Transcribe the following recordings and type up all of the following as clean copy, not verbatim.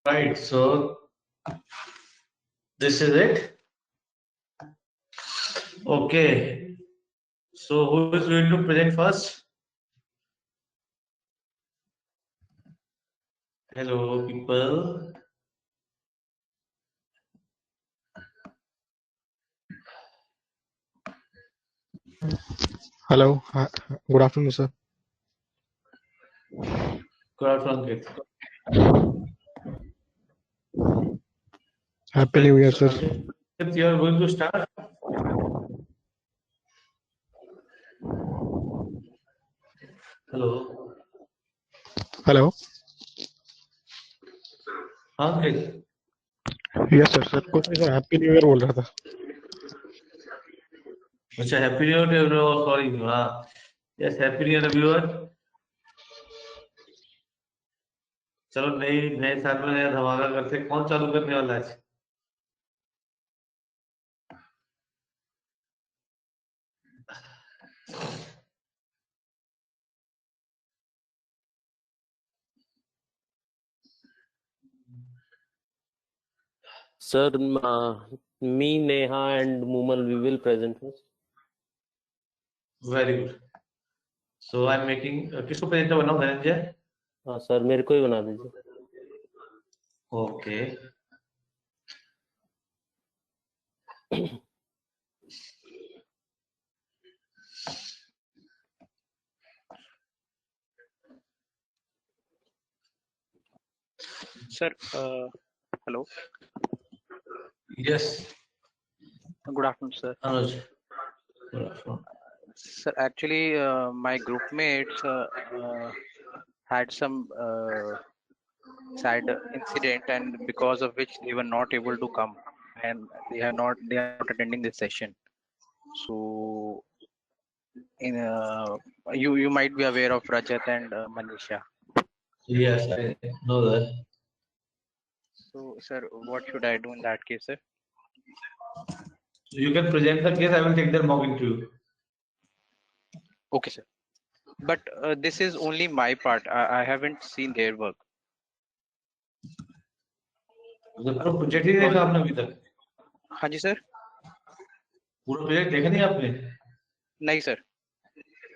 Right, so this is it. Okay, so who is going to present first? Hello, people. Hello. Good afternoon, sir. Good afternoon, Ankit. Happy New Year, So, sir. Ankit, you are going to start. Hello, Hello. Ankit. Yes, sir. Sir कुछ नहीं sir happy new year बोल रहा था. अच्छा, happy new year everyone. Sorry, हाँ. Yes, happy new year everyone. चलो नए साल में नया धमाका करते हैं. कौन चालू करने वाला है? Sir, me, Neha, and Mumal, we will present first. Very good. So I am making. किसको प्रेजेंटर बनाऊं? धनंजय. हाँ सर, मेरे को ही बना दीजिए. Okay. Sir, hello. Yes, Good afternoon, sir. Anuj. Good afternoon. Sir, actually, my group mates had some sad incident, and because of which they were not able to come, and they are not attending this session. So, you might be aware of Rajat and Manisha. Yes, I know that. So, sir, what should I do in that case, sir? You can present the case. I will take their mock interview. Okay, sir. But this is only my part. I haven't seen their work. पूरा project ही देखा आपने अभी तक? हाँ जी sir. पूरा project देखा नहीं आपने? नहीं sir.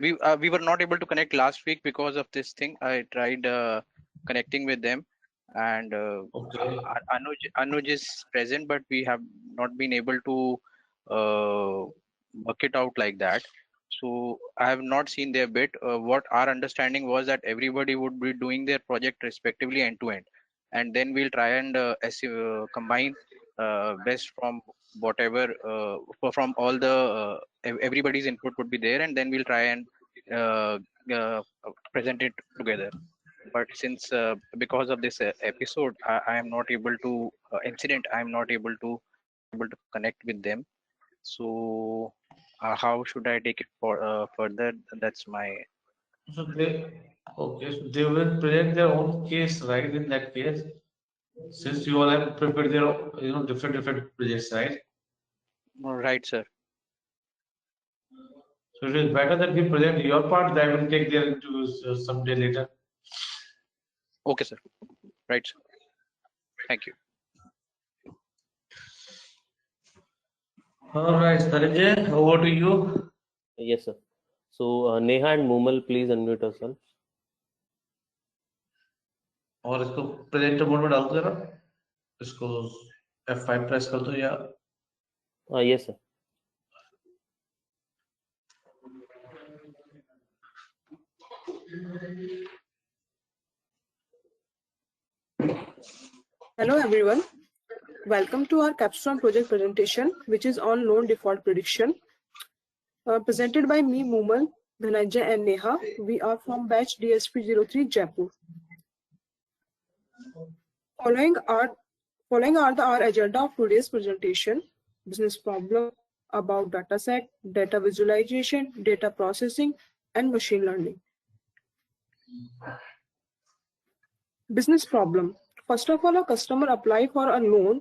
We were not able to connect last week because of this thing. I tried connecting with them, and Okay. Anuj is present, but we have not been able to work it out like that. So I have not seen their bit. What our understanding was that everybody would be doing their project respectively end to end, and then we'll try and combine best from whatever from all the everybody's input would be there, and then we'll try and uh, present it together. But since because of this episode, I am not able to incident, I am not able to connect with them. So how should I take it for further? That's my. So they will present their own case, right? In that case, since you all have prepared their different projects, right? Right, sir. So it is better that we present your part. That will take their interviews someday later. Okay, sir. Right, sir. Thank you. All right, Dhananjay, over to you. Yes, sir. So Neha and Mumal, please unmute yourselves. और इसको presenter mode में डाल दो जरा. इसको F5 press कर दो या. Yes, sir. Hello everyone, welcome to our capstone project presentation, which is on loan default prediction. Presented by me, Mumal, Dhananjay and Neha. We are from batch DSP03 Jaipur. Following are our agenda of today's presentation: business problem about dataset, data visualization, data processing, and machine learning. Business problem. First of all, a customer apply for a loan.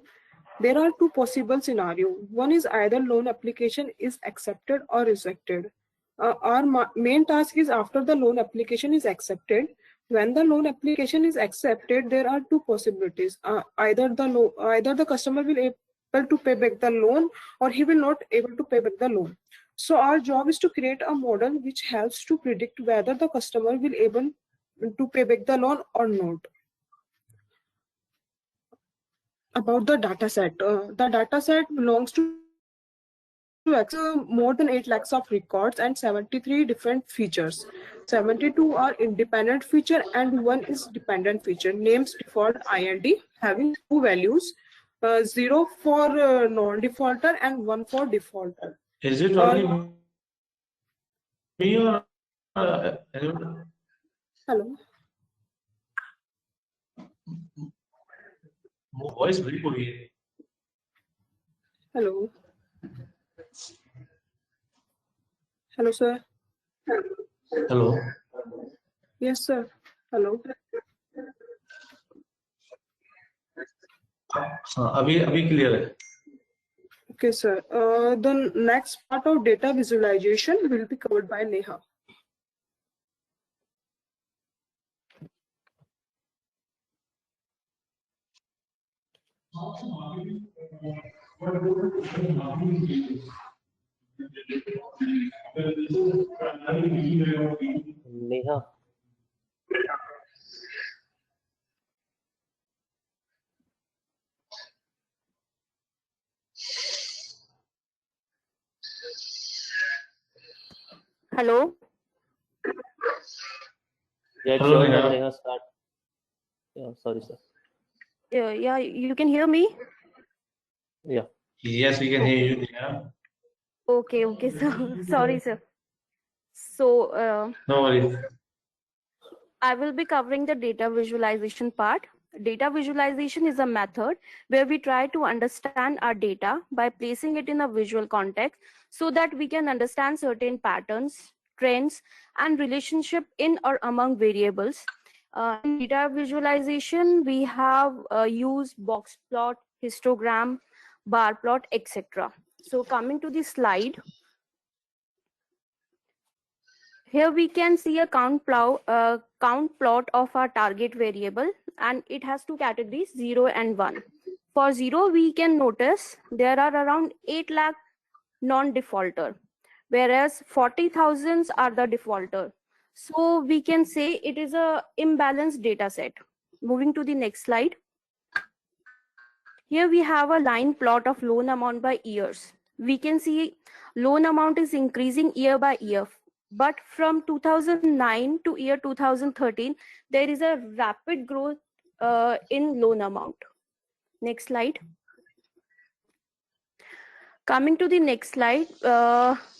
There are two possible scenarios. One is either loan application is accepted or rejected. Our main task is after the loan application is accepted, When the loan application is accepted, there are two possibilities. Either the customer will able to pay back the loan, or he will not able to pay back the loan. So our job is to create a model which helps to predict whether the customer will able to pay back the loan or not. About the data set, the data set belongs to more than 8 lakhs of records and 73 different features. 72 are independent feature and one is dependent feature. Names, default, IND, having two values, 0 for non-defaulter and 1 for defaulter. Is it only me or anyone? Hello. Voice very poor here. Hello. Hello, sir. Hello. Yes, sir. Hello. अभी clear है. Okay, sir. The next part of data visualization will be covered by Neha. Neha. Hello. Yeah, it's Hello, your Neha. turn, Neha. Start. Yeah, sorry, sir. Yeah, you can hear me? Yeah. Yes, we can hear you. Yeah. Okay, so sorry, sir. So No worries. I will be covering the data visualization part. Data visualization is a method where we try to understand our data by placing it in a visual context so that we can understand certain patterns, trends, and relationship in or among variables. In data visualization, we have used box plot, histogram, bar plot, etc. So coming to the slide, here we can see a count plot of our target variable, and it has two categories, 0 and 1. For 0, we can notice there are around 8 lakh non-defaulter, whereas 40,000 are the defaulter. So we can say it is a imbalanced data set. Moving to the next slide. Here we have a line plot of loan amount by years. We can see loan amount is increasing year by year. But from 2009 to year 2013, there is a rapid growth in loan amount. Next slide. Coming to the next slide,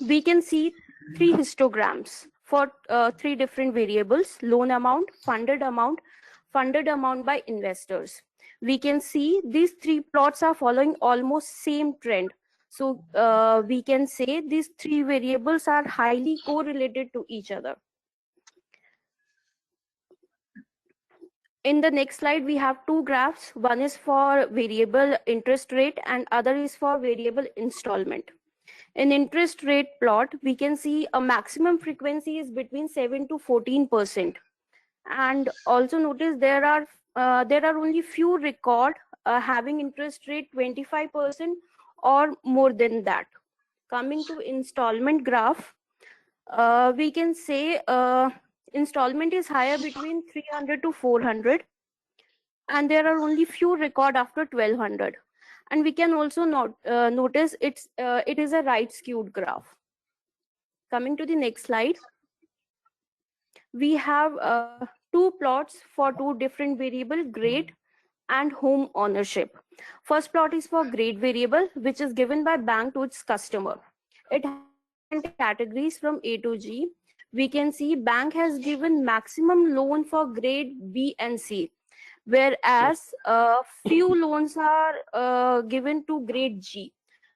we can see three histograms for three different variables: loan amount, funded amount by investors. We can see these three plots are following almost same trend. So we can say these three variables are highly correlated to each other. In the next slide, we have two graphs. One is for variable interest rate and other is for variable installment. In interest rate plot, we can see a maximum frequency is between 7 to 14%. And also notice there are only few record having interest rate 25% or more than that. Coming to installment graph, we can say installment is higher between 300 to 400, and there are only few record after 1200. And we can also notice it is a right skewed graph. Coming to the next slide, we have two plots for two different variable, grade and home ownership. First plot is for grade variable, which is given by bank to its customer. It has different categories from A to G. We can see bank has given maximum loan for grade B and C, whereas few loans are given to grade G.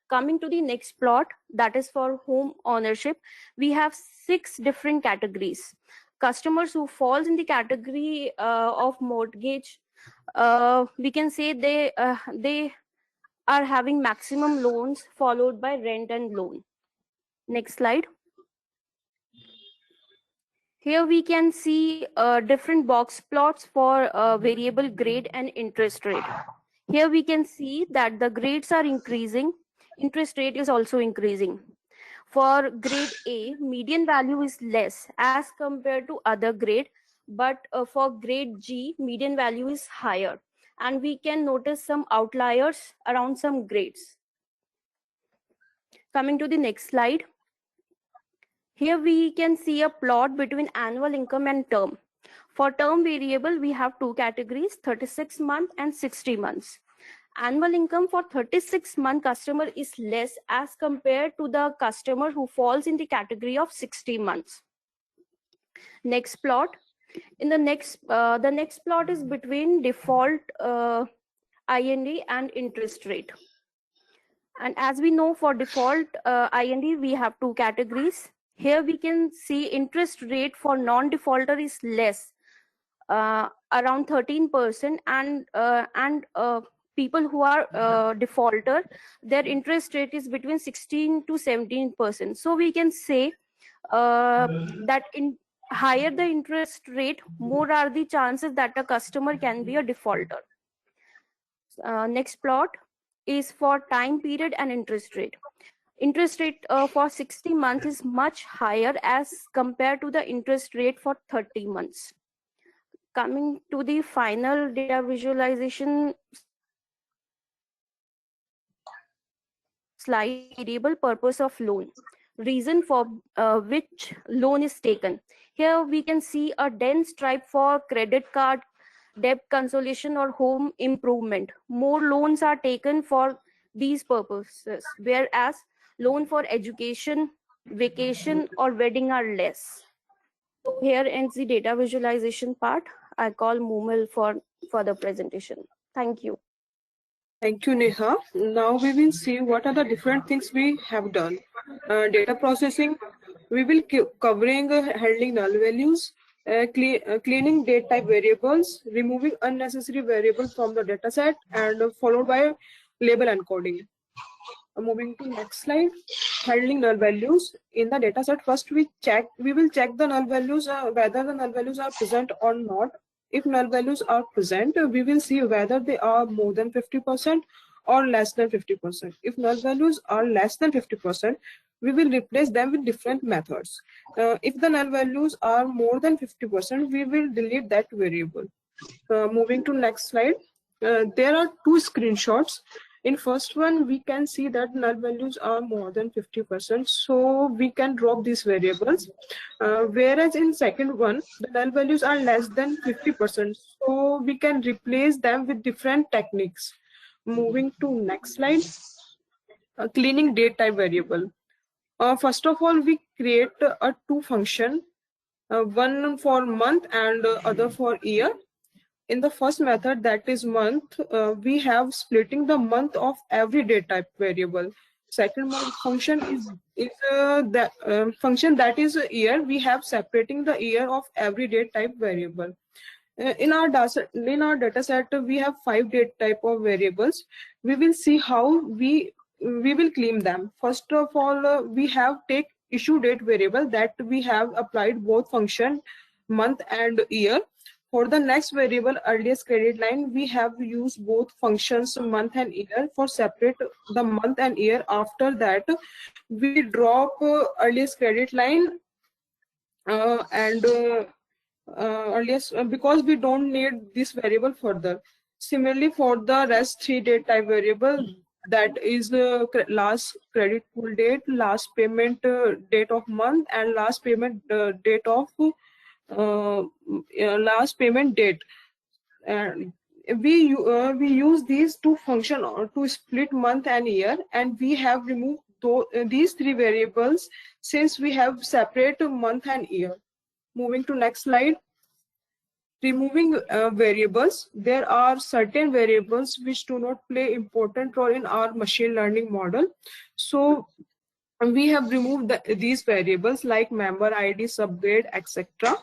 Coming to the next plot, that is for home ownership, we have 6 different categories. Customers who falls in the category of mortgage, we can say they are having maximum loans followed by rent and loan. Next slide. Here we can see different box plots for variable grade and interest rate. Here we can see that the grades are increasing, interest rate is also increasing. For grade A, median value is less as compared to other grade, but for grade G, median value is higher. And we can notice some outliers around some grades. Coming to the next slide. Here we can see a plot between annual income and term. For term variable, we have two categories, 36 months and 60 months. Annual income for 36-month customer is less as compared to the customer who falls in the category of 60 months. Next plot. In the next plot is between default IND and interest rate. And as we know, for default IND, we have two categories. Here we can see interest rate for non-defaulter is less, around 13%, and people who are defaulter, their interest rate is between 16 to 17%. So we can say that in higher the interest rate, more are the chances that a customer can be a defaulter. Next plot is for time period and interest rate. Interest rate for 60 months is much higher as compared to the interest rate for 30 months. Coming to the final data visualization slide, variable purpose of loan, reason for which loan is taken. Here we can see a dense stripe for credit card, debt cancellation or home improvement. More loans are taken for these purposes, whereas loan for education, vacation or wedding are less. So here ends the data visualization part. I call Mumal for further presentation. Thank you. Thank you, Neha. Now we will see what are the different things we have done. Data processing, we will covering handling null values, cleaning date type variables, removing unnecessary variables from the data set, and followed by label encoding. Moving to next slide, handling null values in the data set. First we will check the null values, whether the null values are present or not. If null values are present, we will see whether they are more than 50% or less than 50%. If null values are less than 50%, we will replace them with different methods. If the null values are more than 50%, we will delete that variable. Moving to next slide, there are two screenshots. In first one, we can see that null values are more than 50%, so we can drop these variables. Whereas in second one, the null values are less than 50%, so we can replace them with different techniques. Moving to next slide, cleaning date type variable. First of all, we create a two function, one for month and other for year. In the first method, that is month, we have splitting the month of every date type variable. Second function is the function that is year. We have separating the year of every date type variable. In our data set, we have 5 date type of variables. We will see how we will clean them. First of all, we have take issue date variable that we have applied both function month and year. For the next variable, earliest credit line, we have used both functions month and year for separate the month and year. After that, we drop earliest credit line and earliest because we don't need this variable further. Similarly, for the rest 3 date type variable, that is last credit pool date, last payment date of month, and last payment date of last payment date. We use these two functions to split month and year, and we have removed these 3 variables since we have separate month and year. Moving to next slide, removing variables. There are certain variables which do not play important role in our machine learning model, so we have removed these variables like member ID, subgrade, etc.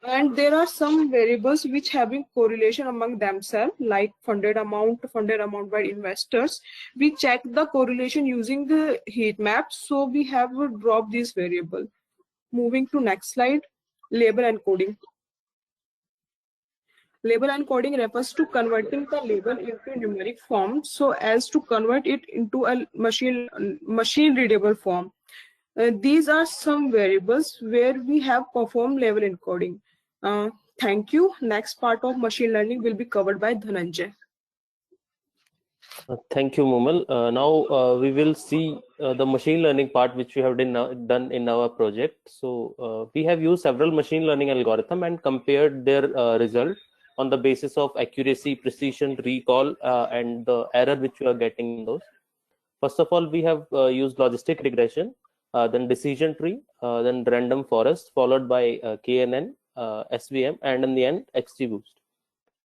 And there are some variables which having correlation among themselves, like funded amount by investors. We check the correlation using the heat map, so we have dropped this variable. Moving to next slide, Label encoding. Label encoding refers to converting the label into numeric form so as to convert it into a machine readable form. These are some variables where we have performed label encoding. Thank you. Next part of machine learning will be covered by Dhananjay. Thank you, Mumal. Now we will see the machine learning part which we have done in our project. So we have used several machine learning algorithms and compared their result on the basis of accuracy, precision, recall, and the error which we are getting in those. First of all, we have used logistic regression, then decision tree, then random forest, followed by KNN, SVM, and in the end, XGBoost.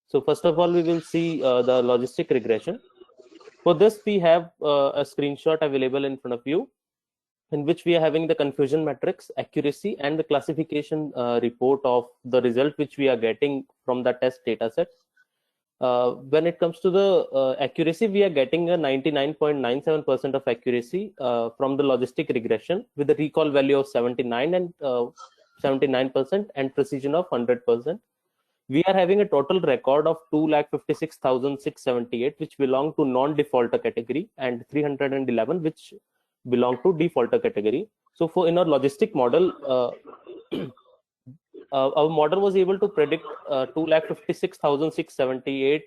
So first of all, we will see the logistic regression. For this, we have a screenshot available in front of you, in which we are having the confusion matrix, accuracy, and the classification report of the result which we are getting from the test dataset. When it comes to the accuracy, we are getting a 99.97% of accuracy from the logistic regression with a recall value of 79 and 79% and precision of 100%. We are having a total record of 2,56,678, which belong to non-defaulter category, and 311, which belong to defaulter category. So for in our logistic model, our model was able to predict 2,56,678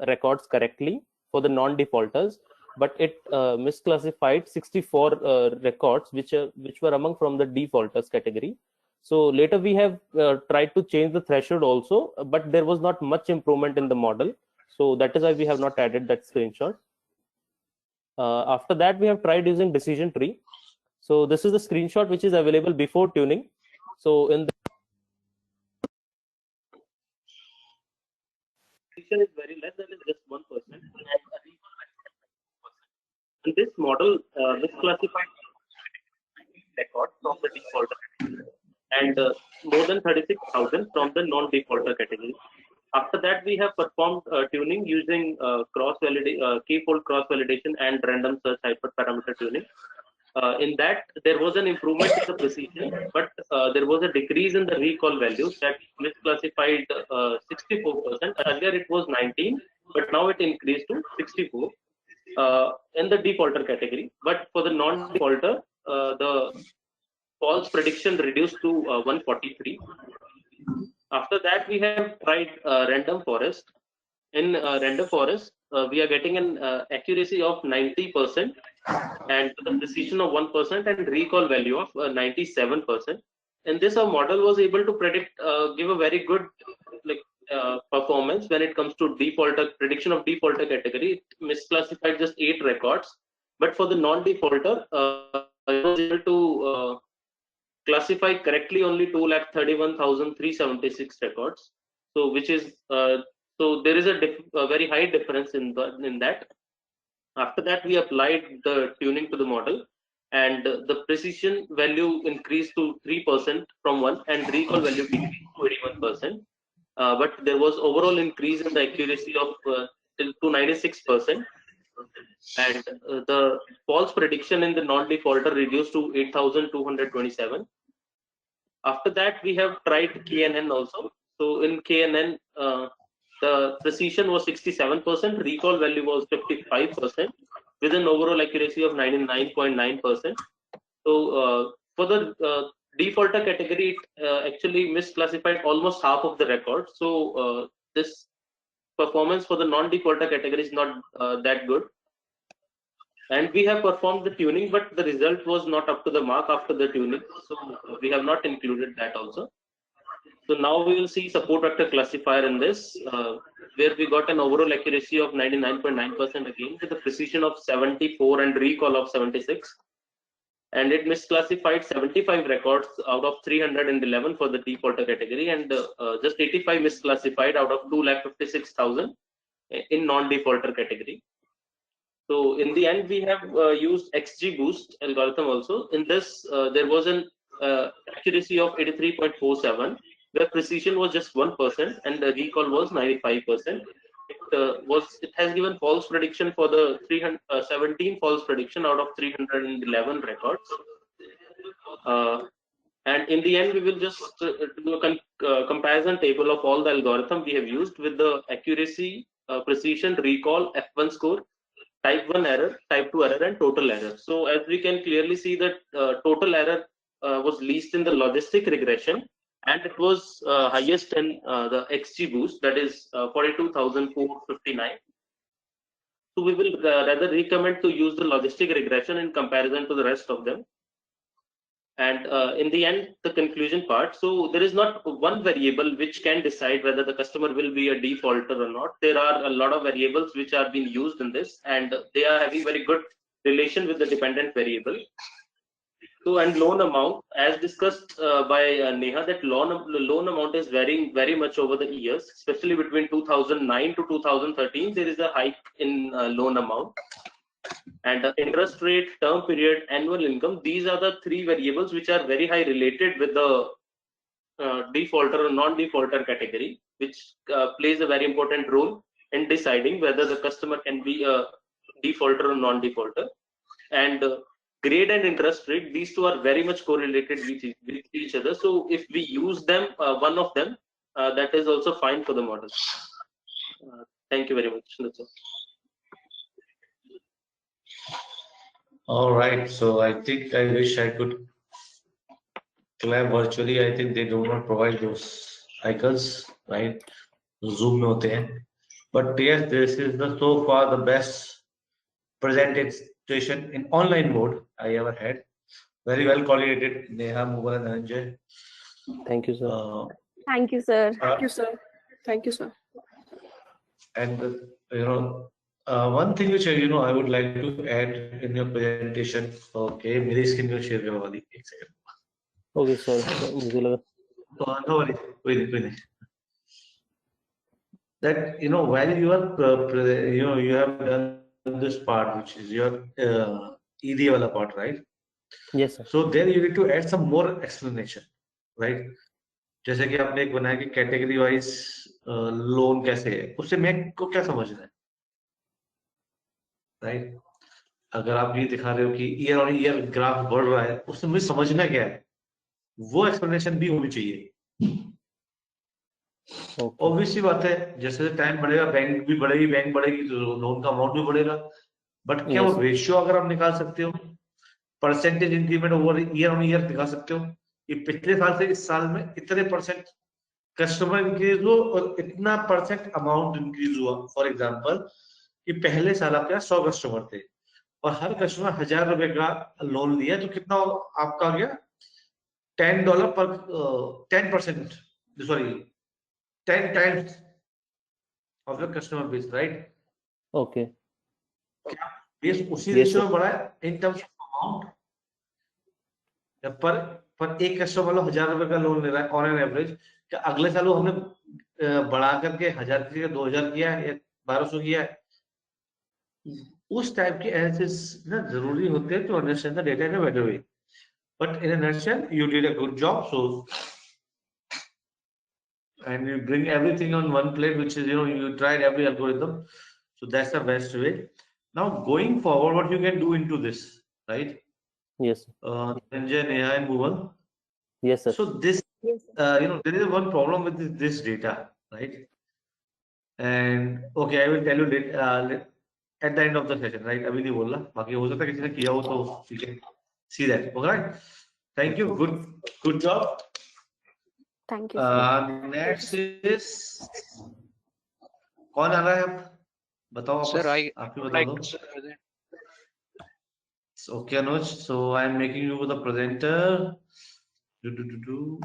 records correctly for the non-defaulters, but it misclassified 64 records which were among from the defaulters category. So later we have tried to change the threshold also, but there was not much improvement in the model. So that is why we have not added that screenshot. After that, we have tried using decision tree. So this is the screenshot which is available before tuning. So in the precision is very less, that is just 1%. And this model misclassified records from the defaulter and more than 36,000 from the non-defaulter category. After that, we have performed tuning using k-fold cross-validation and random search hyperparameter tuning. In that, there was an improvement in the precision, but there was a decrease in the recall values that misclassified 64%. Earlier it was 19, but now it increased to 64 in the defaulter category. But for the non-defaulter, the false prediction reduced to 143. After that, we have tried random forest. In random forest, we are getting an accuracy of 90% and the precision of 1% and recall value of 97%. And this our model was able to predict, give a very good performance when it comes to defaulter prediction of defaulter category. It misclassified just 8 records, but for the non-defaulter, it was able to classify correctly only 2,31,376 records. So which is so there is a very high difference in that. After that, we applied the tuning to the model, and the precision value increased to 3% from 1, and recall value decreased to 81%. But there was overall increase in the accuracy of to 96%, and the false prediction in the non-defaulter reduced to 8,227. After that, we have tried KNN also. So in KNN, the precision was 67%, recall value was 55%, with an overall accuracy of 99.9%. So for the defaulter category, it actually misclassified almost half of the records. So this performance for the non-defaulter category is not that good. And we have performed the tuning, but the result was not up to the mark after the tuning. So we have not included that also. So now we will see support vector classifier in this, where we got an overall accuracy of 99.9% again, with a precision of 74 and recall of 76. And it misclassified 75 records out of 311 for the defaulter category, and just 85 misclassified out of 2,56,000 in non-defaulter category. So in the end, we have used XGBoost algorithm also. In this, there was an accuracy of 83.47, where precision was just 1% and the recall was 95%. It has given false prediction for the 317 false prediction out of 311 records. And in the end, we will just do a comparison table of all the algorithm we have used with the accuracy, precision, recall, F1 score, type 1 error, type 2 error, and total error. So as we can clearly see that total error was least in the logistic regression, and it was highest in the XG boost, that is 42,459. So we will rather recommend to use the logistic regression in comparison to the rest of them. And in the end, the conclusion part. So there is not one variable which can decide whether the customer will be a defaulter or not. There are a lot of variables which are being used in this, and they are having very good relation with the dependent variable. So, and loan amount, as discussed by Neha, that loan amount is varying very much over the years, especially between 2009 to 2013. There is a hike in loan amount. And interest rate, term period, annual income, these are the three variables which are very high related with the defaulter or non-defaulter category, which plays a very important role in deciding whether the customer can be a defaulter or non-defaulter. And grade and interest rate, these two are very much correlated with each other. So if we use them, one of them, that is also fine for the model. Thank you very much. That's all. All right, so I think I wish I could clap virtually. I think they do not provide those icons, right? Zoom में होते हैं. But yes, this is the so far the best presentation in online mode I ever had. Very well coordinated, Neha, Mughal, and Dhananjay. Thank you, sir. Thank you, sir. Thank you, sir. Thank you, sir. And one thing which I would like to add in your presentation. Okay, मेरी screen को share करवा दी एक second. Okay, sir. मुझे लगा No worries, कोई नहीं. That while you are you have done this part, which is your ED wala part, right? yes, sir. So there you need to add some more explanation, right? जैसे कि आपने एक बनाया कि कैटेगरी वाइज लोन कैसे है, उससे मैं को क्या समझना है, राइट? अगर आप ये दिखा रहे हो कि ईयर ऑन ईयर ग्राफ बढ़ रहा है, उससे मुझे समझना क्या है, वो एक्सप्लेनेशन भी होनी चाहिए. ऑब्वियसली बात है, जैसे टाइम बढ़ेगा बैंक भी बढ़ेगी, बैंक बढ़ेगी तो लोन का अमाउंट भी बढ़ेगा. बट क्या वो रेशियो अगर आप निकाल सकते हो, percentage increment over year on year दिखा सकते हो, ये पिछले साल से इस साल में इतने परसेंट कस्टमर इंक्रीज हुआ और इतना परसेंट अमाउंट इंक्रीज हुआ. फॉर एग्जांपल कि पहले साल आपके 100 कस्टमर थे और हर कस्टमर 1000 रुपए का लोन लिया, तो कितना आपका आ गया? $10 पर 10%, sorry 10 times of your customer base, right? Okay. क्या बेस उसी रेशियो में बढ़ा है इन टर्म्स ऑफ अमाउंट? पर एक कस्टमर वाला 1000 रुपए का लोन ले रहा है ऑन एन एवरेज, क्या अगले साल वो हमने बढ़ा करके 1000 किया, 2000 किया या 1200 किया है? उस टाइप के एनालिसिस ना जरूरी होते हैं to understand the data in a better way. But in a nutshell you did a good job. So and you bring everything on one plate, which is you tried every algorithm, so that's the best way. Now going forward, what you can do into this, right? Yes, sir. Sanjay, Neha, and Bhuvan. Yes, sir. So this there is one problem with this data, right? And okay, I will tell you at the end of the session, right? अभी नहीं बोलना, बाकी हो सकता है किसी ने किया हो तो you can see that. Okay, right? Thank you. Good job. Thank you, sir. Next is कौन आ रहा है? आप बताओ वापस. Sir, आप ही बता दो. Okay, Anuj. So I am making you the presenter. Do.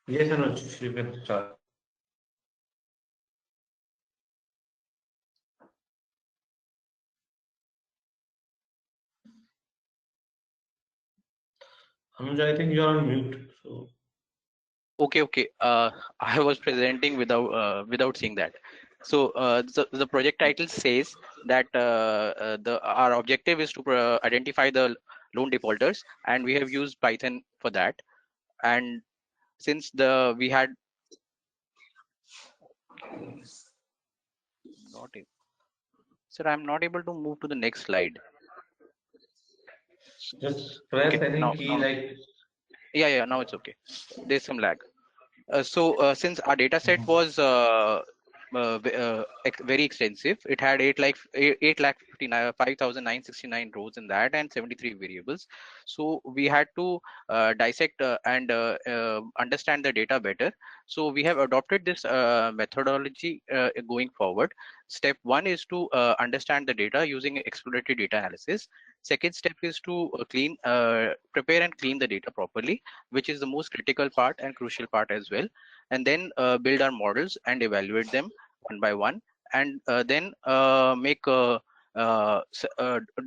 Yes, Anuj, you can start. Anuj, I think you are on mute. So Okay. I was presenting without seeing that. So the project title says that the our objective is to identify the loan defaulters, and we have used Python for that. And since we had not a- sir, I'm not able to move to the next slide. just press Okay, any now key like. yeah, now it's okay. There's some lag. Since our data set was very extensive, it had 8,59,5,969 rows in that and 73 variables. So we had to dissect and understand the data better. So we have adopted this methodology going forward. Step one is to understand the data using exploratory data analysis. Second step is to prepare and clean the data properly, which is the most critical part and crucial part as well, and then build our models and evaluate them one by one, and then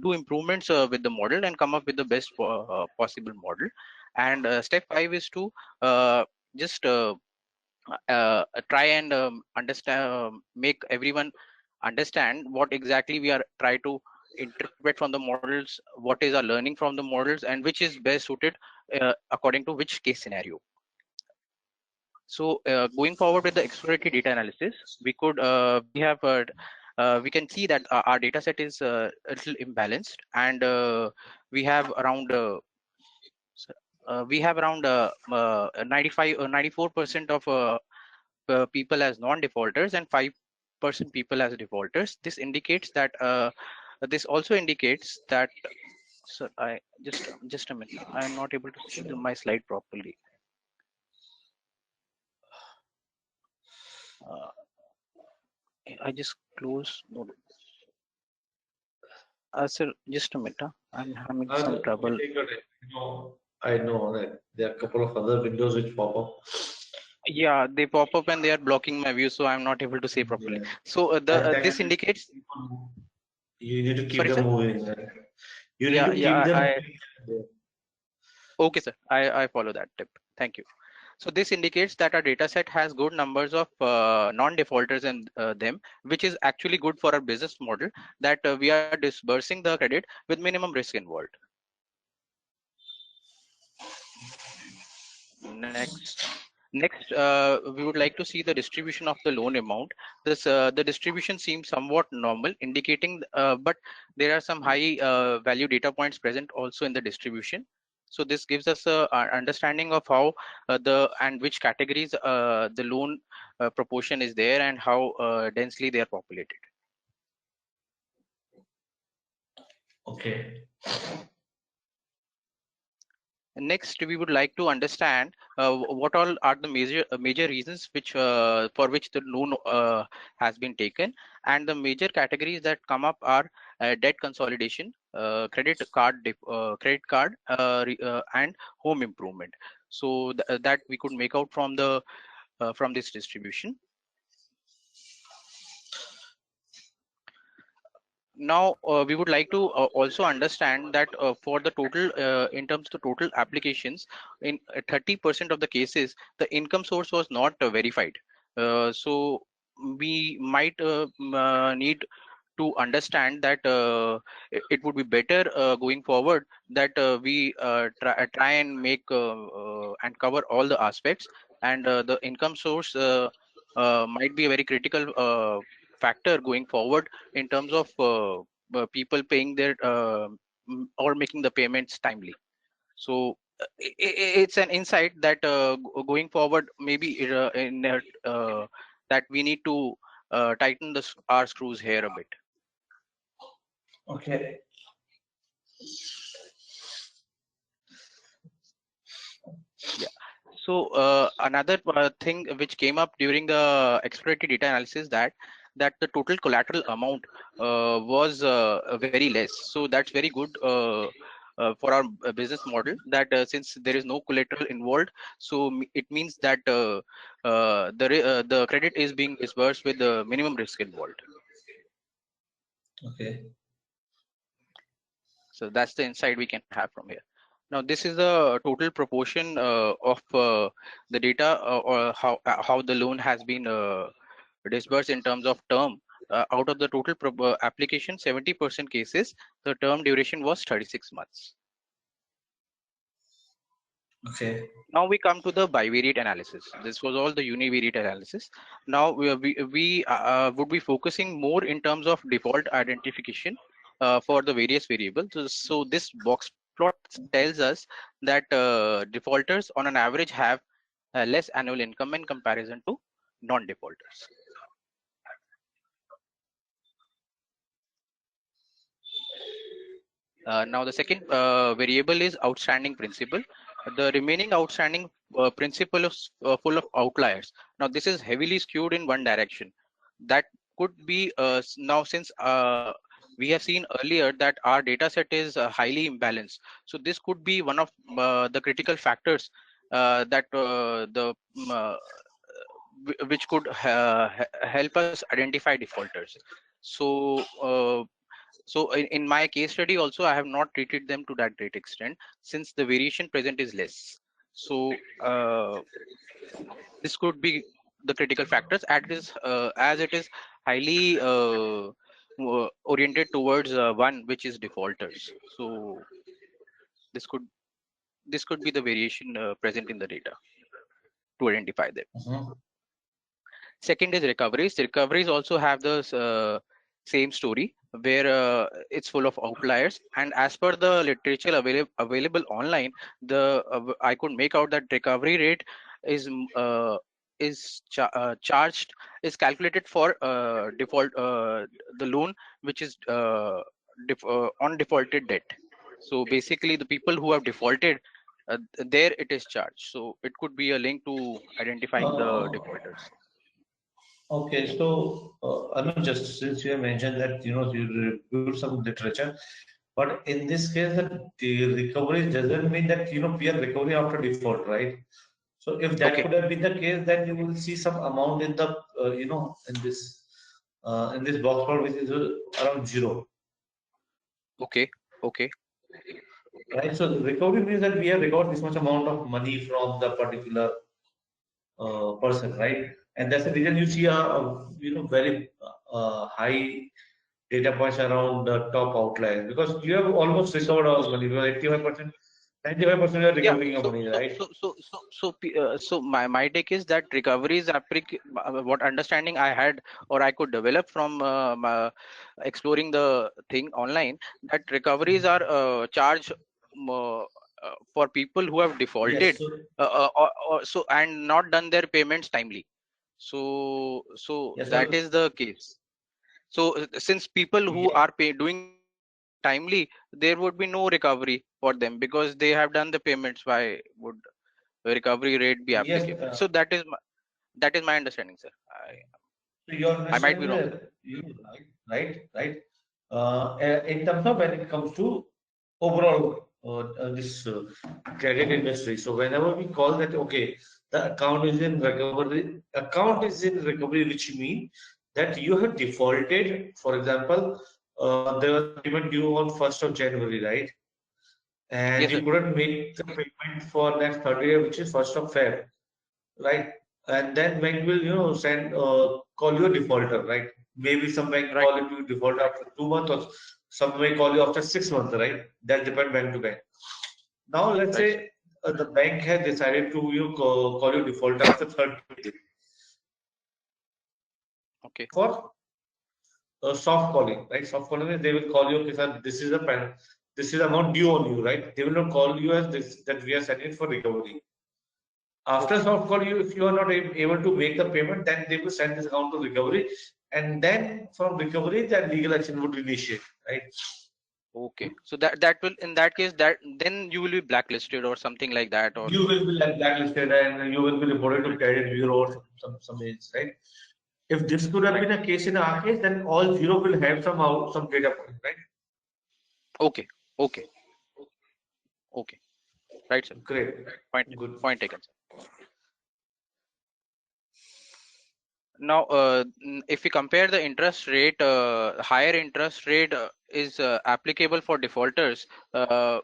do improvements with the model and come up with the best possible model. And step 5 is to just try and understand make everyone understand what exactly we are trying to interpret from the models, what is our learning from the models, and which is best suited according to which case scenario. So going forward with the exploratory data analysis, we can see that our data set is a little imbalanced, and we have around 94% of people as non-defaulters and 5% people as defaulters. This also indicates that. So I just a minute. I am not able to see my slide properly. Uh, I just close. No. Sir, just a minute. I'm having some trouble. Take your time. I know that there are a couple of other windows which pop up. Yeah, they pop up and they are blocking my view, so I'm not able to see properly. Yeah. So At that this time, indicates. you need to keep Sorry, them sir. moving. You need Yeah, to keep yeah. them I moving. okay, sir. I follow that tip. Thank you. So this indicates that our data set has good numbers of non-defaulters in them, which is actually good for our business model, that we are disbursing the credit with minimum risk involved. Next, we would like to see the distribution of the loan amount. The distribution seems somewhat normal, indicating, but there are some high value data points present also in the distribution. So this gives us a understanding of how and which categories the loan proportion is there, and how densely they are populated. Okay. Next, we would like to understand what all are the major reasons for which the loan has been taken, and the major categories that come up are debt consolidation, credit card, and home improvement. So that we could make out from this distribution. Now we would like to also understand that for the total in terms of total applications, in 30% of the cases the income source was not verified. So we might need to understand that it would be better going forward that we try and make and cover all the aspects, and the income source might be a very critical factor going forward in terms of people paying their or making the payments timely. So it's an insight that going forward, maybe that we need to tighten our screws here a bit. Okay. Yeah. So another thing which came up during the exploratory data analysis, that the total collateral amount was very less. So that's very good for our business model, that since there is no collateral involved, so it means that the credit is being disbursed with the minimum risk involved. Okay. So that's the insight we can have from here. Now, this is the total proportion of the data, or how the loan has been disbursed in terms of term. Out of the total application, 70% cases, the term duration was 36 months. Okay. Now we come to the bivariate analysis. This was all the univariate analysis. Now we would be focusing more in terms of default identification for the various variables. So this box plot tells us that defaulters on an average have less annual income in comparison to non-defaulters. Now the second variable is outstanding principal. The remaining outstanding principal is full of outliers. Now this is heavily skewed in one direction. That could be now, since we have seen earlier that our data set is highly imbalanced. So this could be one of the critical factors that which could help us identify defaulters. So so in my case study also, I have not treated them to that great extent since the variation present is less. So this could be the critical factors as it is highly oriented towards one, which is defaulters. So this could be the variation present in the data to identify them. Second is recoveries. Recoveries also have the same story, where it's full of outliers, and as per the literature available online, I could make out that recovery rate is charged is calculated for default the loan which is on defaulted debt. So basically the people who have defaulted, there it is charged. So it could be a link to identifying the defaulters. Okay, so Anuj, just since you have mentioned that you reviewed some literature, but in this case, that the recovery doesn't mean that we are recovery after default, right? So if that Okay. could have been the case, then you will see some amount in the in this box plot which is around zero. Okay. Okay. Right. So the recovery means that we have recovered this much amount of money from the particular person, right? And that's the reason you see a very high data points around the top outliers, because you have almost recovered all money. Because 85%, 95% you are Yeah. recovering your money, right? So my take is that recoveries what understanding I had or I could develop from exploring the thing online, that recoveries are charged for people who have Yes. defaulted So so and not done their payments timely. So yes. that So is the case. So since people who yeah, are doing timely, there would be no recovery for them because they have done the payments. Why would the recovery rate be yes. applicable? So that is my understanding, sir. So your I might be understanding wrong. is right. In terms of when it comes to overall this credit industry, so whenever we call that, okay, the account is in recovery, which mean that you have defaulted. For example, there was a payment due on 1st of January, right? And Yes, you sir. couldn't make the payment for next 30 days, which is 1st of Feb, right? And then bank will, send call you a defaulter, right? Maybe some bank Right. call you defaulter after 2 months, or some may call you after 6 months, right? That depend bank to bank. Now let's Right, sir. say the bank has decided to call you defaulter after 30 days Okay. for soft calling, right? Soft calling is they will call you, okay, sir, this is a pen, this is amount due on you, right? They will not call you as this that we are sending for recovery. After Okay. soft call, if you are not able to make the payment, then they will send this account to recovery, and then from recovery, that legal action would initiate, right? Okay. So that will, in that case, that then you will be blacklisted or something like that, or You will be like blacklisted, and you will be reported to right. credit bureau or some age, right? If this could have Right. been a case in our case, then all zero will have some data point, right? Okay. Okay. Okay, right, sir. Great. Good. Point taken, sir. Now, if we compare the interest rate, higher interest rate is applicable for defaulters,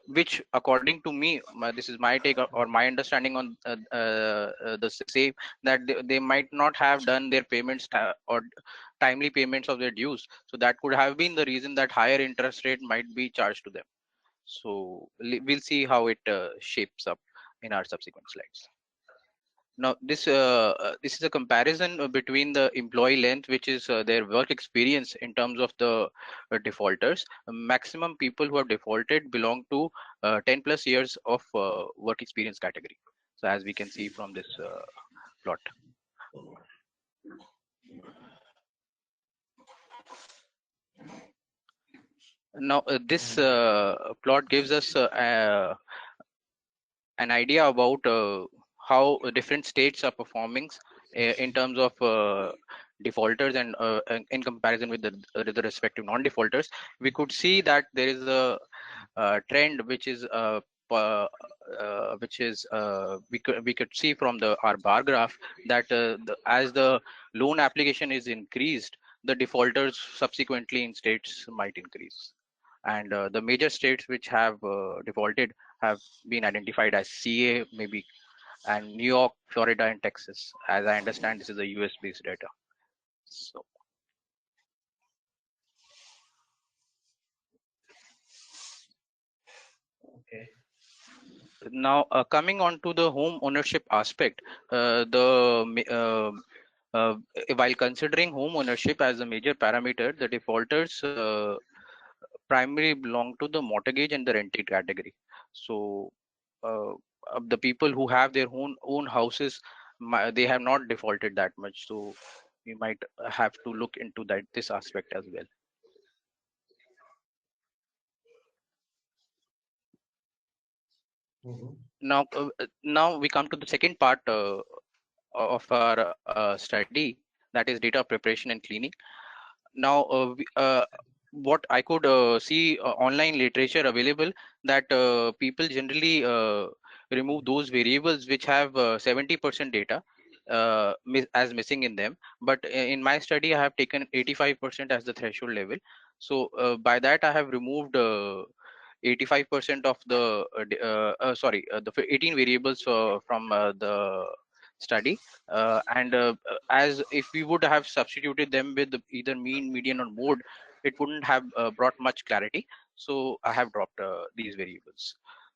which, according to me, this is my take or my understanding on the same, that they might not have done their payments or timely payments of their dues. So that could have been the reason that higher interest rate might be charged to them. So we'll see how it shapes up in our subsequent slides. Now, this is a comparison between the employee length, which is their work experience in terms of the defaulters. Maximum people who have defaulted belong to 10 plus years of work experience category. So as we can see from this plot. Now, this plot gives us an idea about how different states are performing in terms of defaulters and in comparison with the respective non-defaulters. We could see that there is a trend which is we could see from our bar graph that as the loan application is increased, the defaulters subsequently in states might increase. And the major states which have defaulted have been identified as CA, maybe, and New York, Florida, and Texas. As I understand, this is a US-based data. So. Okay. Now, coming on to the home ownership aspect, while considering home ownership as a major parameter, the defaulters primarily belong to the mortgage and the rented category. So the people who have their own houses, they have not defaulted that much. So we might have to look into this aspect as well. Now we come to the second part of our study, that is data preparation and cleaning. Now, what I could see online literature available, that people generally remove those variables which have 70% data as missing in them. But in my study, I have taken 85% as the threshold level. So by that, I have removed 85% of the the 18 variables from the study, and as if we would have substituted them with either mean, median, or mode, it wouldn't have brought much clarity. So I have dropped these variables.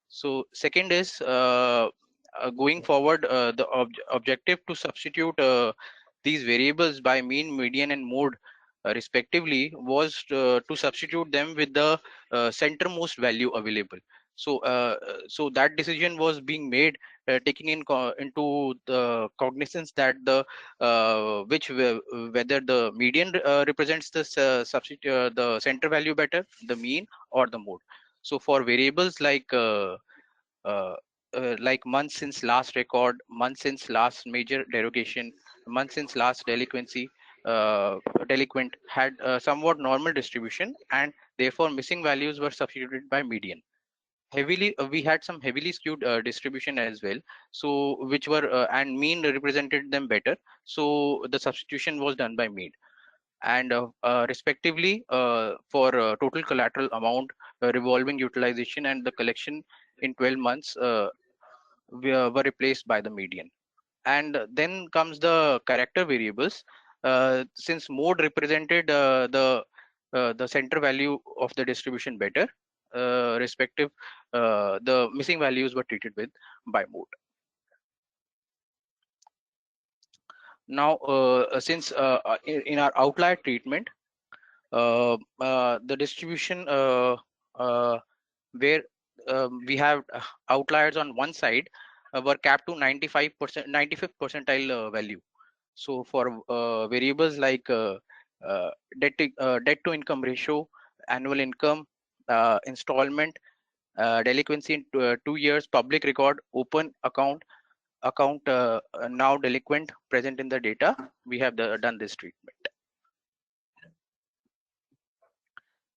So second is going forward, the objective to substitute these variables by mean, median, and mode respectively was to substitute them with the centermost value available. So that decision was being made taking into the cognizance that the whether the median represents the the center value better, the mean, or the mode. So for variables like months since last record, months since last major derogation, months since last delinquency, delinquent had somewhat normal distribution, and therefore missing values were substituted by median. We had some heavily skewed distribution as well, so which were and mean represented them better, so the substitution was done by mean. And respectively for total collateral amount, revolving utilization, and the collection in 12 months were replaced by the median. And then comes the character variables. Since mode represented the center value of the distribution better, respective the missing values were treated with by mode. Now since in our outlier treatment, the distribution where we have outliers on one side were capped to 95%, 95th percentile value. So for variables like debt to income ratio, annual income, installment, delinquency in 2 years, public record, open account now delinquent present in the data, we have done this treatment.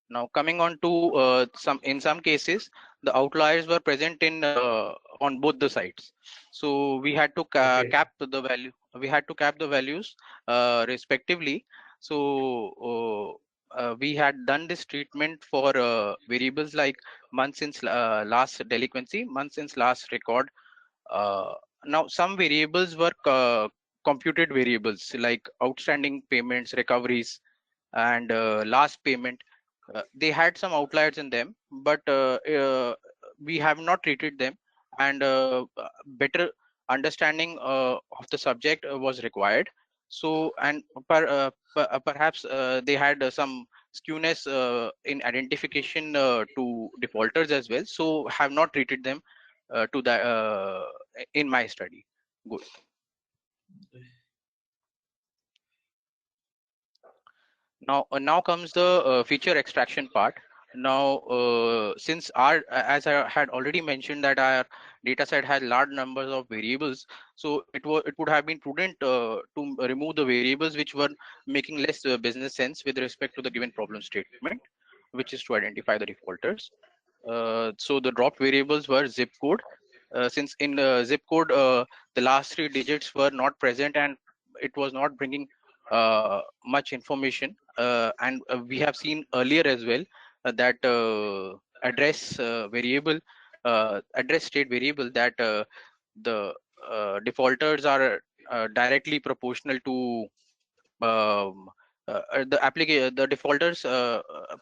Now coming on to in some cases, the outliers were present in on both the sides. So we had to cap the value. We had to cap the values respectively. So we had done this treatment for variables like month since last delinquency, month since last record. Uh, Now some variables were computed variables like outstanding payments, recoveries, and last payment. They had some outliers in them, but we have not treated them, and better understanding of the subject was required. So, and perhaps they had some skewness in identification to defaulters as well, so have not treated them to that in my study. Good. Now comes the feature extraction part. Now, since our, as I had already mentioned, that our data set had large numbers of variables, so it would have been prudent to remove the variables which were making less business sense with respect to the given problem statement, which is to identify the defaulters. So the dropped variables were zip code. Since in zip code, the last 3 digits were not present and it was not bringing much information. And we have seen earlier as well that address variable, address state variable, that the defaulters are directly proportional to um, the defaulters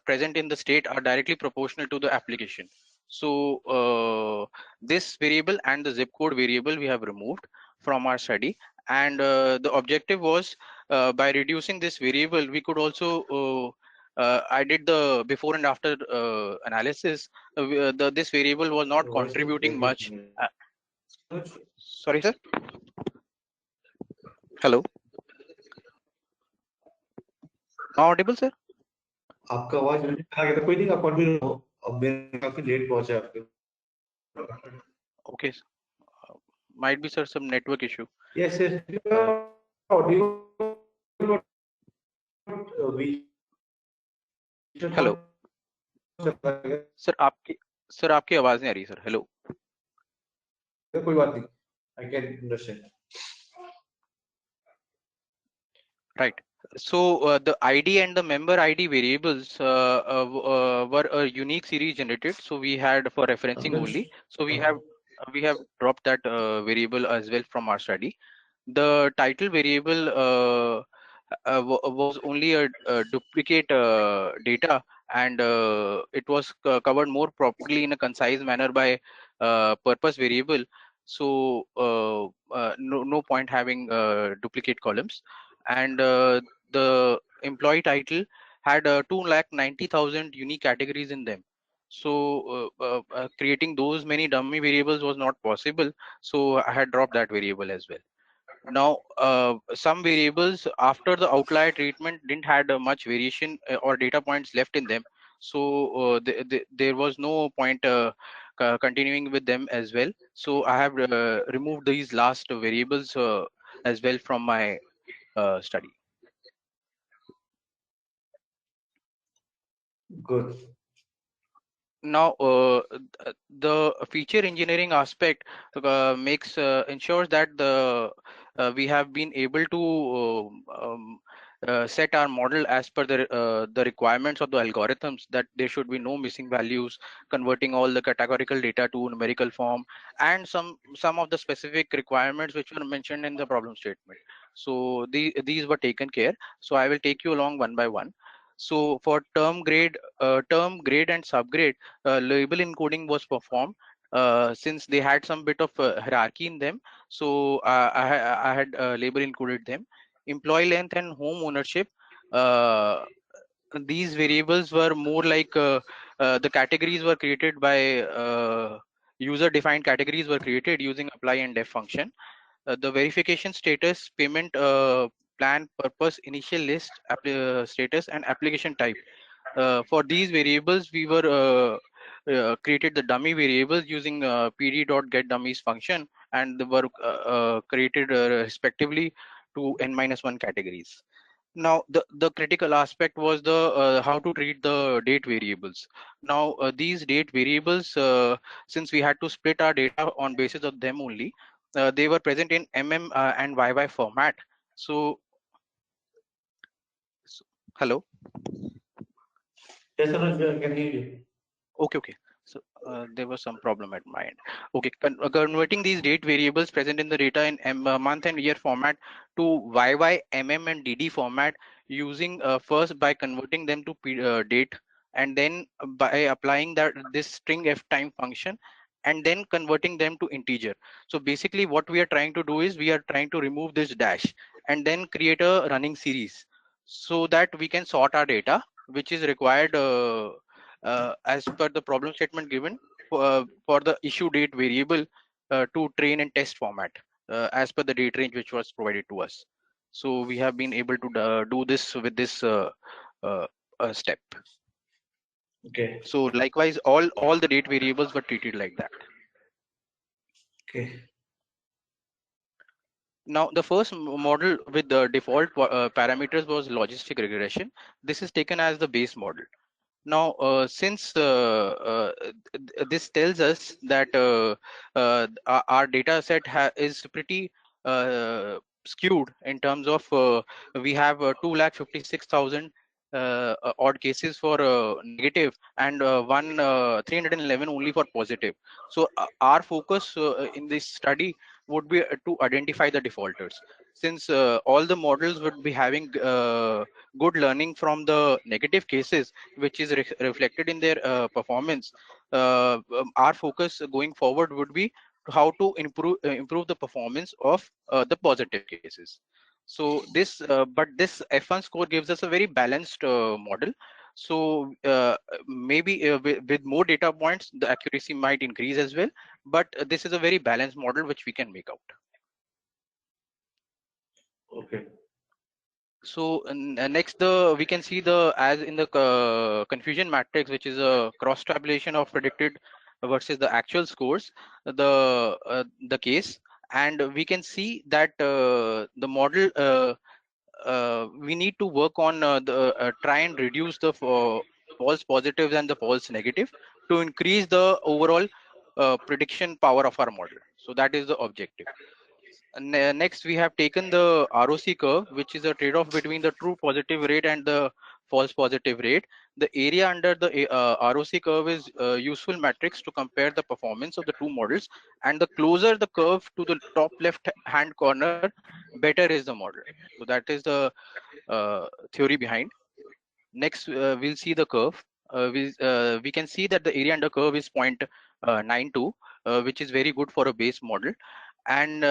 present in the state are directly proportional to the application. So this variable and the zip code variable we have removed from our study, and the objective was by reducing this variable we could also I did the before and after analysis. This variable was not contributing much. Sorry, sir. Hello, audible, sir? आपका आवाज आ गया था, कोई नहीं, आप continue हो। अब मेरे काफी लेट पहुंचे आपके। Okay, might be, sir, some network issue. Yes, yes. Audio. Hello sir, आपकी आवाज नहीं आ रही सर। हेलो, कोई बात नहीं, I can understand. right. So the ID and the member ID variables were a unique series generated, so we had for referencing only. So we have dropped that variable as well from our study. The title variable was only a duplicate data, and it was covered more properly in a concise manner by purpose variable. So no point having duplicate columns. And the employee title had 290,000 unique categories in them. So creating those many dummy variables was not possible, so I had dropped that variable as well. Now some variables after the outlier treatment didn't had much variation or data points left in them, so there was no point continuing with them as well. So I have removed these last variables as well from my study. Good. Now the feature engineering aspect makes ensures that the we have been able to set our model as per the requirements of the algorithms, that there should be no missing values, converting all the categorical data to numerical form, and some of the specific requirements which were mentioned in the problem statement. So these were taken care. So I will take you along one by one. So for term, grade, and subgrade, label encoding was performed since they had some bit of hierarchy in them. So I had label included them. Employee length and home ownership, these variables were more like the categories were created by user defined categories were created using apply and def function. The verification status, payment plan, purpose, initial list, status, and application type. For these variables, we were created the dummy variables using pd.getDummies function, and they were created respectively to n-1 categories. Now, the critical aspect was the how to treat the date variables. Now, these date variables, since we had to split our data on basis of them only, they were present in and YY format. So, so hello. Yes, Anuj, I can hear you. Okay. So there was some problem at my end. Okay, converting these date variables present in the data in month and year format to YY, and DD format, using first by converting them to date, and then by applying that this string f time function, and then converting them to integer. So basically what we are trying to do is we are trying to remove this dash and then create a running series so that we can sort our data, which is required as per the problem statement given for the issue date variable to train and test format as per the date range which was provided to us. So we have been able to do this with this uh, step. Okay. So likewise, all the date variables were treated like that. Okay. Now, the first model with the default parameters was logistic regression. This is taken as the base model. Now, since this tells us that our data set is pretty skewed in terms of we have 256,000 odd cases for negative and 311 only for positive. So our focus in this study would be to identify the defaulters. Since all the models would be having good learning from the negative cases, which is reflected in their performance, our focus going forward would be how to improve the performance of the positive cases. So this but this F1 score gives us a very balanced model. So maybe with more data points the accuracy might increase as well, but this is a very balanced model which we can make out. Okay. So next, we can see the as in the confusion matrix, which is a cross tabulation of predicted versus the actual scores, the case, and we can see that the model we need to work on the try and reduce the false positives and the false negative to increase the overall prediction power of our model. So that is the objective. Next, we have taken the ROC curve, which is a trade-off between the true positive rate and the false positive rate. The area under the ROC curve is a useful matrix to compare the performance of the two models. And the closer the curve to the top left-hand corner, better is the model. So that is the theory behind. Next, we'll see the curve. We can see that the area under curve is 0.92, which is very good for a base model. And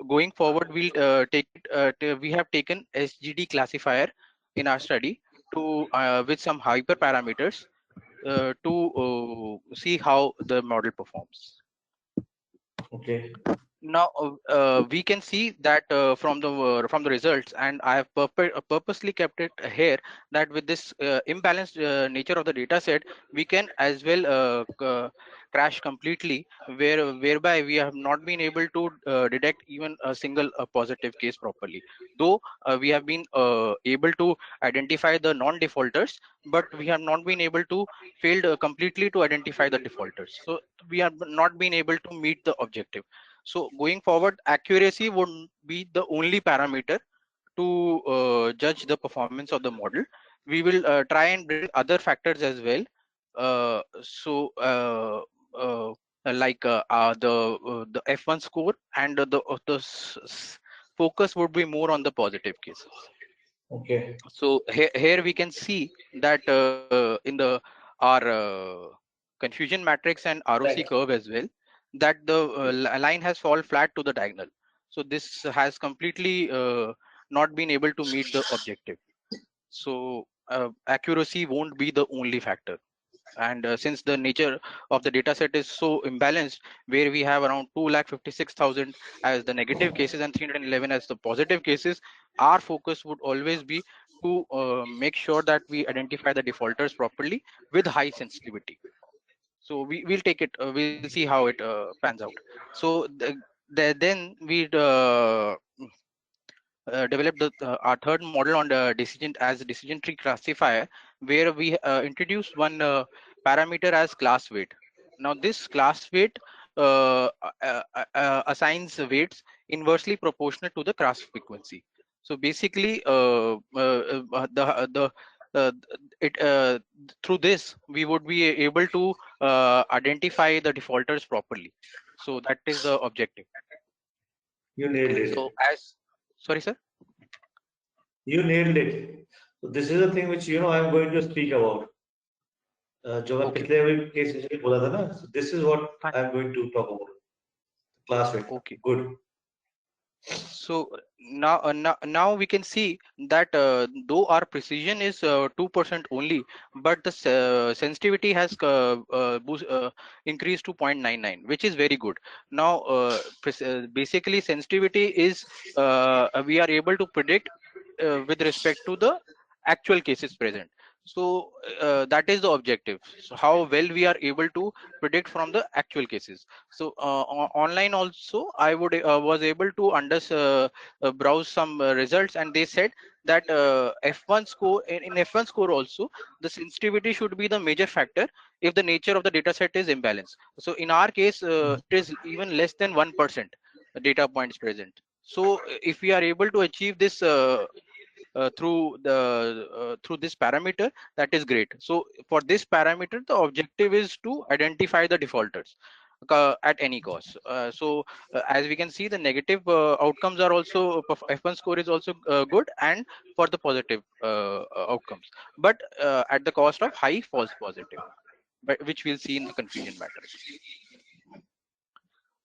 going forward, we'll take it. We have taken SGD classifier in our study to with some hyperparameters to see how the model performs. Okay. Now we can see that from the results, and I have purposely kept it here, that with this imbalanced nature of the data set, we can as well crash completely, whereby we have not been able to detect even a single positive case properly. Though we have been able to identify the non-defaulters, but we have not been able to failed completely to identify the defaulters. So we have not been able to meet the objective. So going forward, accuracy would be the only parameter to judge the performance of the model. We will try and bring other factors as well. So like the F1 score, and focus would be more on the positive cases. Okay. So here we can see that in the our confusion matrix and ROC Right. curve as well, that the line has fall flat to the diagonal. So this has completely not been able to meet the objective. So accuracy won't be the only factor. And since the nature of the data set is so imbalanced, where we have around 256,000 as the negative cases and 311 as the positive cases, our focus would always be to make sure that we identify the defaulters properly with high sensitivity. So we'll take it, we'll see how it pans out. So then we developed our third model on the decision tree classifier, where we introduced one parameter as class weight. Now this class weight assigns weights inversely proportional to the class frequency. So basically, the it through this we would be able to identify the defaulters properly. So that is the objective. You nailed So it. as sorry, sir. You nailed it. So this is the thing which I'm going to speak about. जो मैं Okay. पिछले case में बोला था ना. So this is what Fine. I'm going to talk about. Class weight. Okay. Good. So now we can see that though our precision is 2% only, but the sensitivity has increased to 0.99, which is very good. Now basically sensitivity is we are able to predict with respect to the actual cases present. So that is the objective. So how well we are able to predict from the actual cases. So online also I was able to browse some results, and they said that F1 score in F1 score also the sensitivity should be the major factor if the nature of the data set is imbalanced. So in our case it is even less than 1% data points present. So if we are able to achieve this through this parameter, that is great. So for this parameter the objective is to identify the defaulters at any cost. As we can see, the negative outcomes are also F1 score is also good, and for the positive outcomes, but at the cost of high false positive, but which we'll see in the confusion matrix.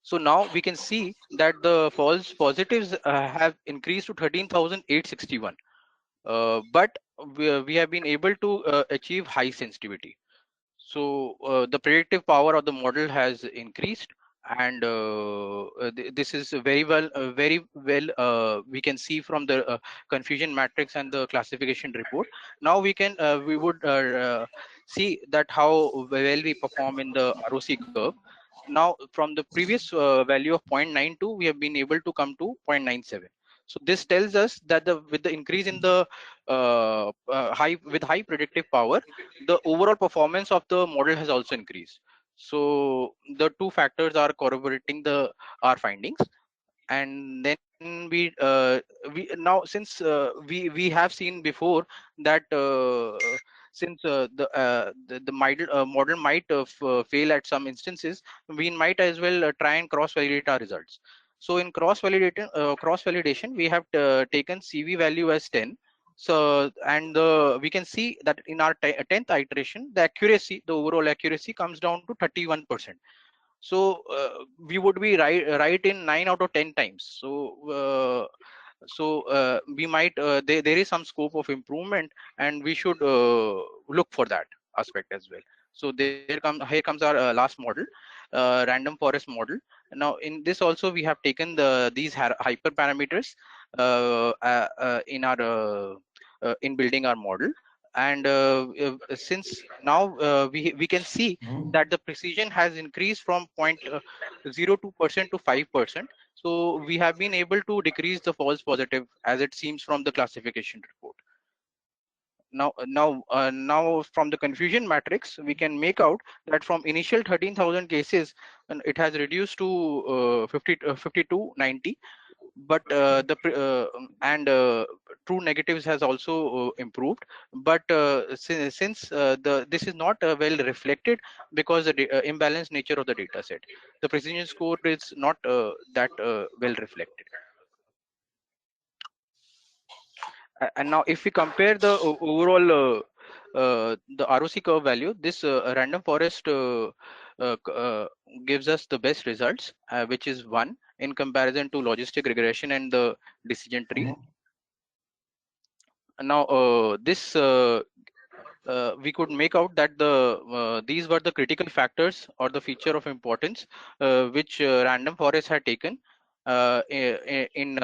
So now we can see that the false positives have increased to 13,861, but we have been able to achieve high sensitivity. So the predictive power of the model has increased, and this is very well we can see from the confusion matrix and the classification report. Now we would see that how well we perform in the ROC curve. Now from the previous value of 0.92 we have been able to come to 0.97. So this tells us that with the increase in the high predictive power, the overall performance of the model has also increased. So the two factors are corroborating our findings. And then we now, since we have seen before that since the model might fail at some instances, we might as well try and cross validate our results. So in cross validation we have taken CV value as 10. So and we can see that in our 10th iteration the accuracy, the overall accuracy comes down to 31%. So we would be right in 9 out of 10 times. So we might there is some scope of improvement, and we should look for that aspect as well. So here comes our last model, random forest model. Now in this also we have taken these hyper parameters in our in building our model. And since now we can see that the precision has increased from 0.02% to 5%. So we have been able to decrease the false positive, as it seems from the classification report. Now from the confusion matrix we can make out that from initial 13,000 cases, and it has reduced to 5290. But true negatives has also improved. But since this is not well reflected because the imbalanced nature of the data set, the precision score is not that well reflected. And now if we compare the overall the ROC curve value, this random forest gives us the best results, which is 1 in comparison to logistic regression and the decision tree. Now this we could make out that these were the critical factors or the feature of importance which random forest had taken in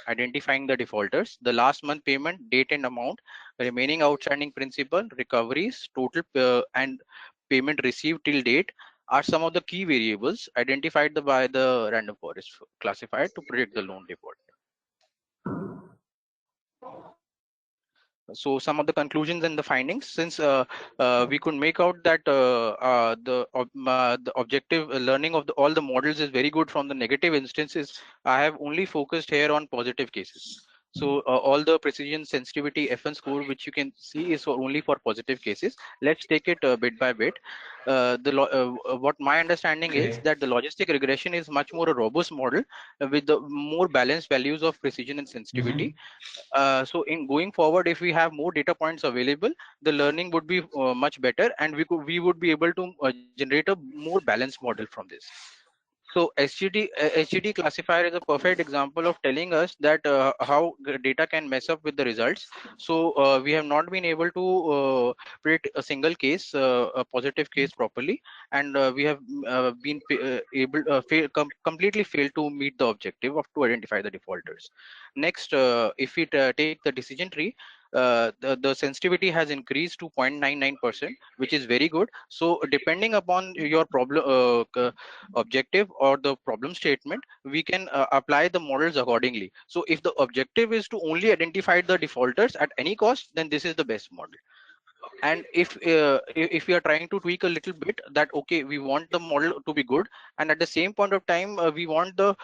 identifying the defaulters: the last month payment, date and amount, remaining outstanding principal, recoveries, total and payment received till date are some of the key variables identified by the random forest classifier to predict the loan default. So some of the conclusions and the findings, since we could make out that the objective learning of all the models is very good from the negative instances, I have only focused here on positive cases. So all the precision, sensitivity, FN score which you can see is only for positive cases. Let's take it bit by bit. What my understanding is that the logistic regression is much more a robust model with the more balanced values of precision and sensitivity. So in going forward, if we have more data points available, the learning would be much better, and we would be able to generate a more balanced model from this. So HGD classifier is a perfect example of telling us that how data can mess up with the results. So we have not been able to predict a single case, a positive case properly, and we have been completely failed to meet the objective of to identify the defaulters. Next, if we take the decision tree, the sensitivity has increased to 0.99%, which is very good. So depending upon your problem objective or the problem statement, we can apply the models accordingly. So if the objective is to only identify the defaulters at any cost, then this is the best model. And if we are trying to tweak a little bit, that okay, we want the model to be good, and at the same point of time we want the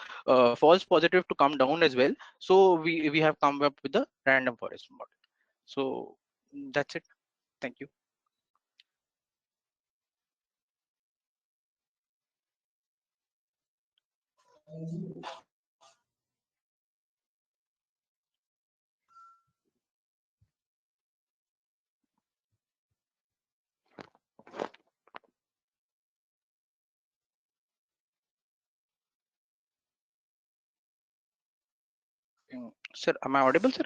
false positive to come down as well, so we have come up with the random forest model. So that's it. Thank you. Sir, am I audible, sir?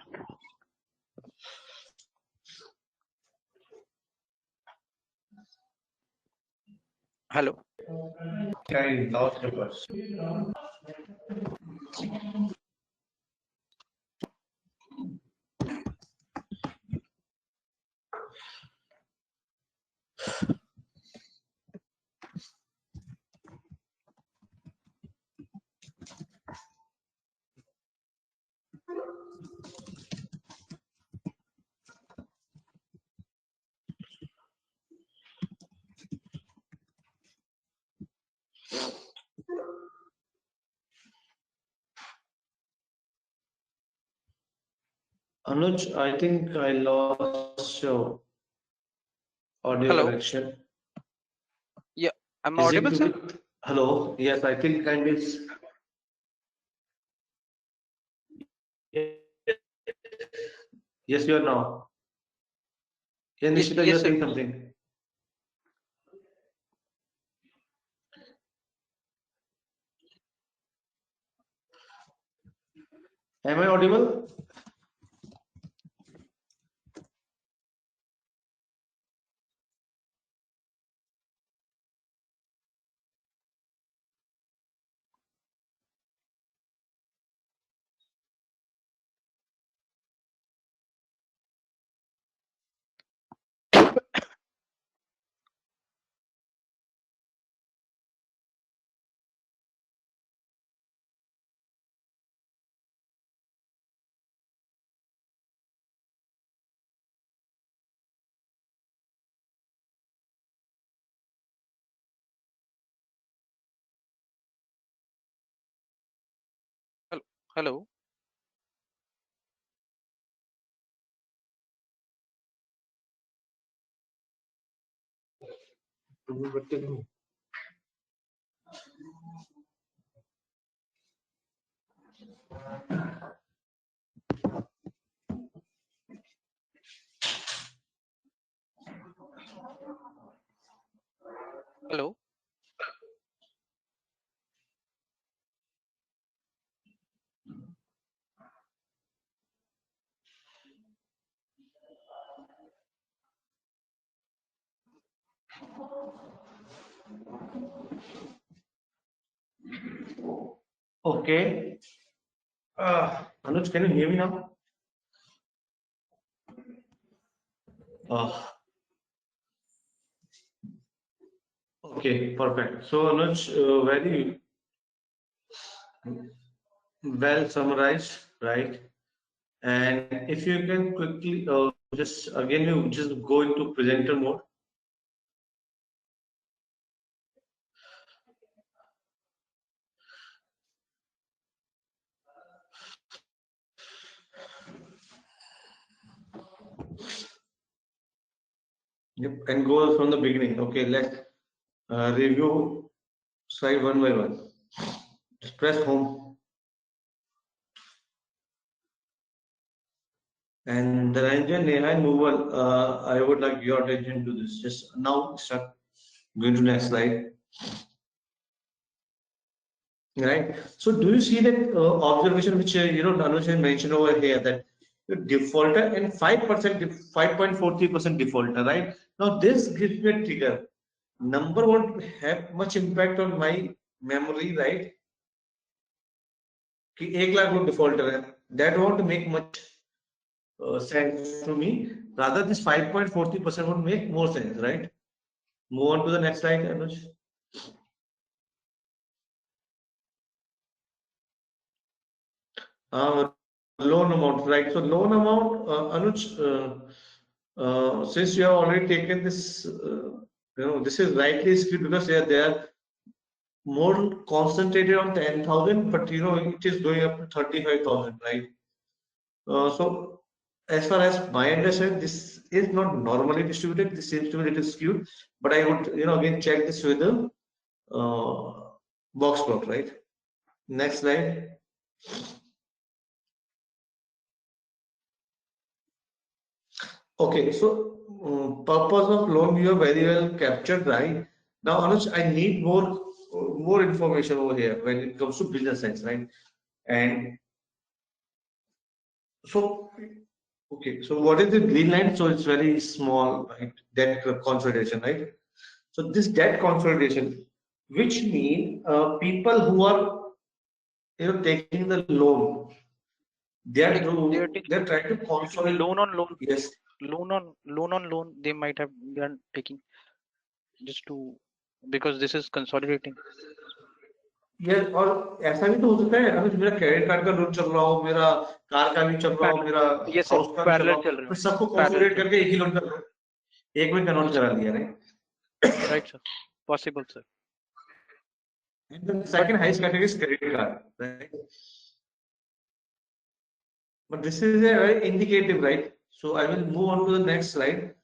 Hello. I lost your question. Anuj, I think I lost your audio Hello. connection. Yeah, am I Is audible, it sir? hello? Yes, I think kind of. Yes, you are now. Yeah, Nishita, you Yes, are sir. saying something. Am I audible? Hello. Hello. Okay. Anuj, can you hear me now? Okay, perfect. So Anuj, very well summarized, right? And if you can quickly just again, you just go into presenter mode. Yep, and go from the beginning. Okay, let's review slide one by one. Just press home. And Ranjan, Neha, and Muval, I would like your attention to this. Just now, start going to next slide. Right. So, do you see that observation which Anuj mentioned over here, that the defaulter and 5%, 5.43% defaulter, right? Now, this gives me a trigger. Number won't have much impact on my memory, right? कि 1 lakh लोग defaulter है. That won't make much sense to me. Rather, this 5.43% would make more sense, right? Move on to the next slide, Anuj. Loan amount, right? So loan amount, Anuj, since you have already taken this, this is rightly skewed because they are more concentrated on 10,000, but it is going up to 35,000, right? So as far as my understanding, this is not normally distributed. This seems to be a little skewed, but I would, again check this with the box plot, right? Next slide. Okay, so purpose of loan you have very well captured, right? Now, Anuj, I need more information over here when it comes to business sense, right? And so, okay, so what is the green line? So it's very small, right? Debt consolidation, right? So this debt consolidation, which mean people who are taking the loan, they're trying to consolidate loan on loan. Yes. Loan on loan. They might have been taking just to, because this is consolidating. ये और ऐसा भी तो हो सकता है अगर मेरा क्रेडिट कार्ड का लोन चल रहा हो, मेरा कार का भी चल रहा हो, मेरा हाउस का भी चल रहा हो, फिर सबको कंसोलिडेट करके एक ही लोन कर एक में कन्वर्ट करा दिया, right sir, possible sir. And the second highest category is credit card, right? But this is a very indicative, right? So I will move on to the next slide,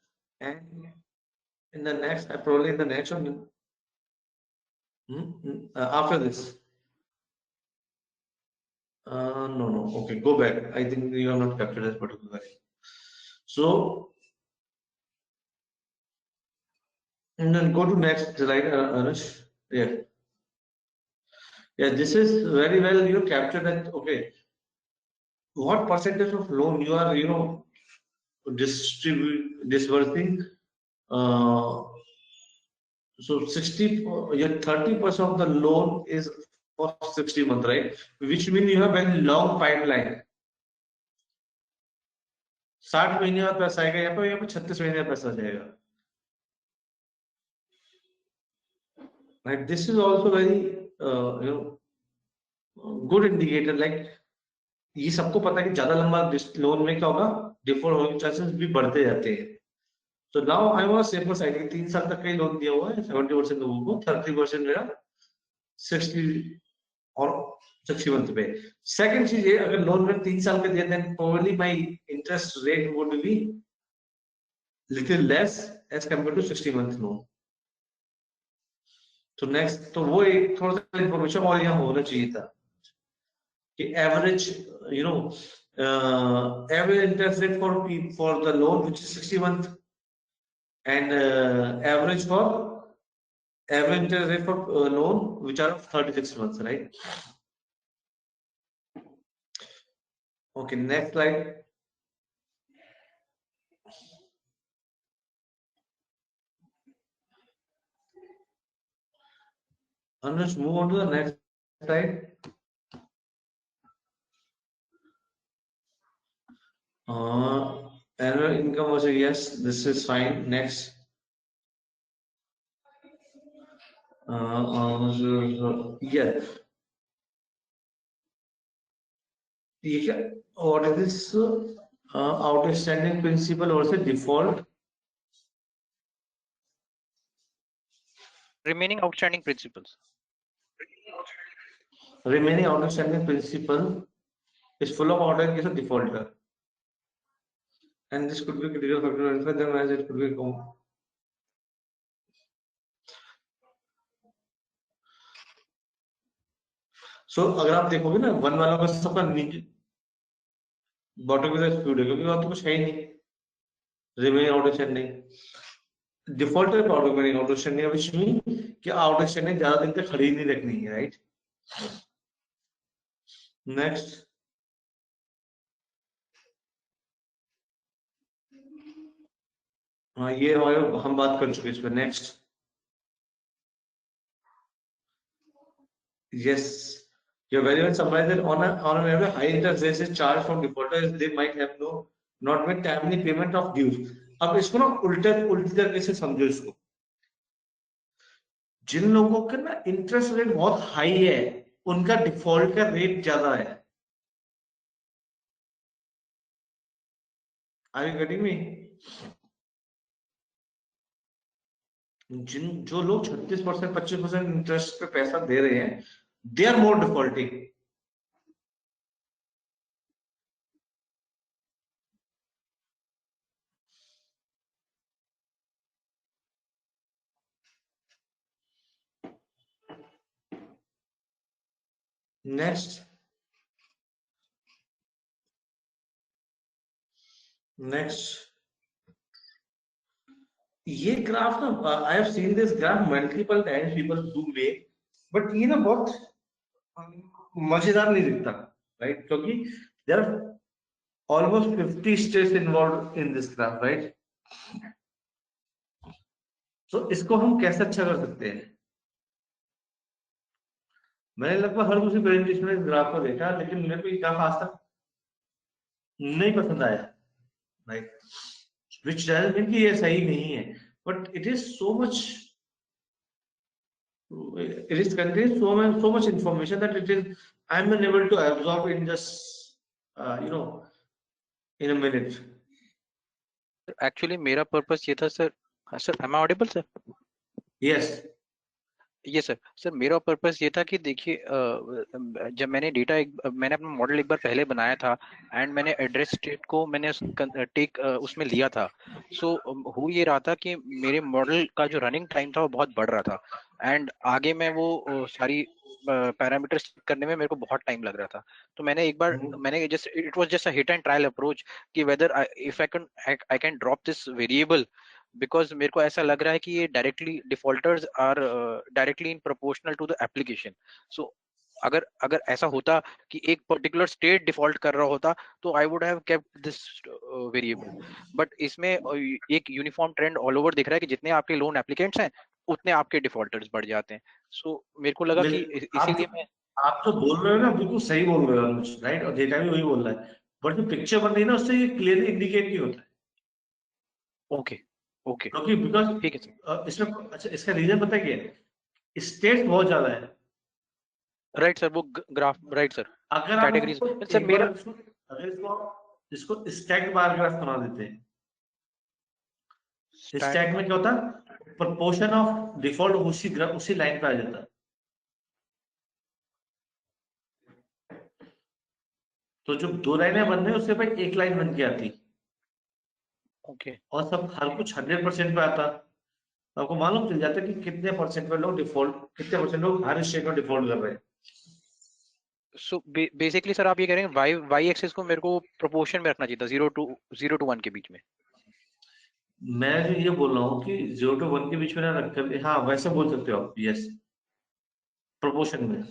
and in the next, probably in the next one, after this. No. Okay, go back. I think you are not captured as particular. So, and then go to next slide, Anush. Yeah. Yeah, this is very well captured that. Okay, what percentage of loan you are disbursing? So 30% of the loan is for 60 months, right? Which means you have very long pipeline. 60 महीने का पैसा आएगा यहाँ पे 36 महीने का पैसा जाएगा. Right? This is also very good indicator. Like ये सबको पता है कि ज्यादा लंबा लोन में क्या होगा, डिफॉल्ट होने के चांसेस भी बढ़ते जाते हैं. So now I was safer side. 3 साल तक का ही लोन दिया हुआ है 70% लोगों को, 30% मेरा 60 और 60 मंथ पे. सेकंड चीज ये, अगर लोन में 3 साल का दिया then probably my interest rate would be little less as compare to 60 month loan. तो नेक्स्ट, तो वो एक थोड़ा सा इंफॉर्मेशन और यहाँ होना चाहिए था कि average average interest rate for the loan which is 60 month and average interest rate for loan which are 36 months, right? Okay, next slide. And let's move on to the next slide. Annual income was a yes, this is fine. Next. Yeah. What is this? Outstanding principal versus default. Remaining outstanding principals. Remaining outstanding principal is full of order in case of defaulter. And this could be critical factor, then as it could be सो अगर आप देखोगे ना one वालों का सबका नीचे bottom की तरफ स्पीड है क्योंकि वहां तो कुछ है ही नहीं रिमेनिंग आउटस्टैंडिंग डिफॉल्टर पर रिमेनिंग आउटस्टैंडिंग व्हिच मीन कि आउटस्टैंडिंग ज्यादा दिन तक खड़ी नहीं रखनी है राइट नेक्स्ट हाँ ये हम बात कर चुके इस पर next yes Your very well summarized that on an average high interest rates is charged from defaulters they might have not made timely payment of dues. अब इसको ना उल्टी तरीके से समझो इसको जिन लोगों का ना इंटरेस्ट रेट बहुत हाई है उनका डिफॉल्ट का रेट ज्यादा है आर यू गेटिंग मी जो लोग 36% 25% इंटरेस्ट पे पैसा दे रहे हैं they are more defaulting next ये ग्राफ ना I have seen this graph multiple times people do make but ये ना बहुत मजेदार नहीं दिखता राइट क्योंकि there are almost 50 steps involved in this graph right so इसको हम कैसे अच्छा कर सकते हैं मैंने लगभग हर दूसरी प्रेजेंटेशन में इस ग्राफ को देखा लेकिन मेरे को ये ग्राफ आज तक नहीं पसंद आया राइट which doesn't mean कि ये सही नहीं है but it is so much it is contains so much information that it is I'm unable to absorb in just in a minute. Actually मेरा पर्पस ये था sir sir am I audible sir yes ये sir मेरा purpose ये था कि देखिए जब मैंने अपना मॉडल एक बार पहले बनाया था एंड मैंने एड्रेस स्टेट को मैंने उसमें लिया था सो हो ये रहा था कि मेरे मॉडल का जो रनिंग टाइम था वो बहुत बढ़ रहा था एंड आगे मैं वो सारी पैरामीटर्स करने में मेरे को बहुत टाइम लग रहा था तो मैंने एक बार मैंने just it was just a hit and trial approach कि whether if I can drop this variable because मेरे को ऐसा लग रहा है कि ये directly defaulters are directly in proportional to the application so अगर ऐसा होता कि एक पर्टिकुलर स्टेट डिफॉल्ट कर रहा होता तो I would have kept this variable but इसमें एक यूनिफॉर्म ट्रेंड ऑल ओवर दिख रहा है कि जितने आपके लोन एप्लीकेंट्स हैं उतने आपके डिफॉल्टर्स बढ़ जाते हैं सो मेरे को लगा कि इसीलिए मैं आप जो बोल रहे हो ना बिल्कुल सही बोल रहे हो राइट और डेटा भी वही बोल रहा है बट जो पिक्चर बन रही है ना उससे ये क्लियरली इंडिकेट नहीं होता है ओके ओके क्योंकि बिकॉज ठीक है सर इसमें अच्छा इसका रीजन पता क्या है स्टेट बहुत ज्यादा है राइट सर वो ग्राफ राइट सर अगर कैटेगरीज सर मेरा अगर इसको स्टैक्ड बार ग्राफ बना देते हैं स्टैक में क्या होता है प्रोपोर्शन ऑफ डिफॉल्ट उसी लाइन पे आ जाता है तो जो दो लाइनें बन रही है उससे भाई एक लाइन बन के आती ओके और सब हर कुछ 100% पे आता तो आपको मालूम चल जाता है कि कितने परसेंट पे लोग डिफॉल्ट कितने परसेंट लोग हर स्टेट में डिफॉल्ट कर रहे हैं सो बेसिकली सर आप ये कह रहे हैं वाई एक्सिस को मेरे को प्रोपोर्शन में रखना चाहिए था 0 to 1 के बीच में मैं जो ये बोल रहा हूँ कि 0 to 1 के बीच में ना रखकर हाँ वैसे बोल सकते हो आप यस प्रोपोर्शन में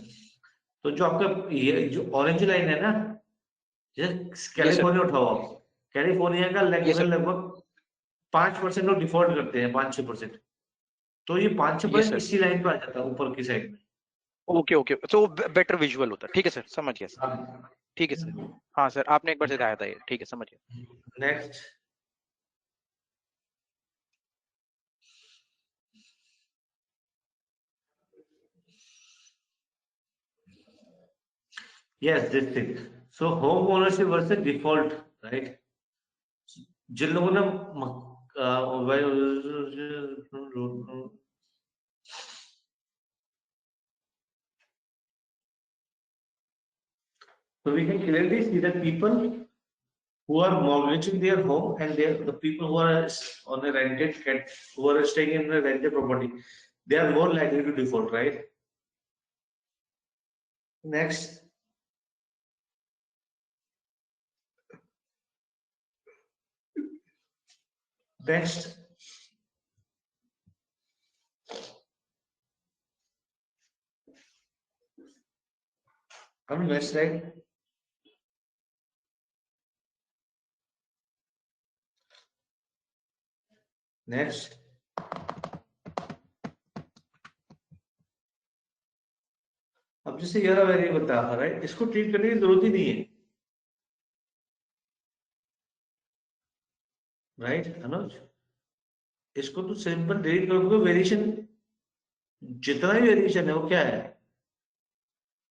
तो जो आपका ये जो ऑरेंज लाइन है ना कैलिफोर्निया उठाओ आप कैलिफोर्निया का लगभग 5% लोग डिफॉल्ट करते हैं 5-6% तो ये 5-6% इसी लाइन पे आ जाता है ऊपर की साइड में ओके ओके तो बेटर विजुअल होता ठीक है सर समझ गया सर ठीक है सर हाँ सर आपने एक बार सिखाया था ये ठीक है समझ गया next yes this thing so home ownership versus default right जिन लोगों ने so we can clearly see that people who are mortgaging their home and the people who are on a rented who are staying in a rented property, they are more likely to default, right? Next. Next. On next slide. Next. अब जैसे ये variable बता रहा है, इसको treat करने की जरूरत ही नहीं है, राइट अनुज? इसको तो सिंपल डिलीट करोगे, वेरिएशन जितना ही वेरिएशन है वो क्या है,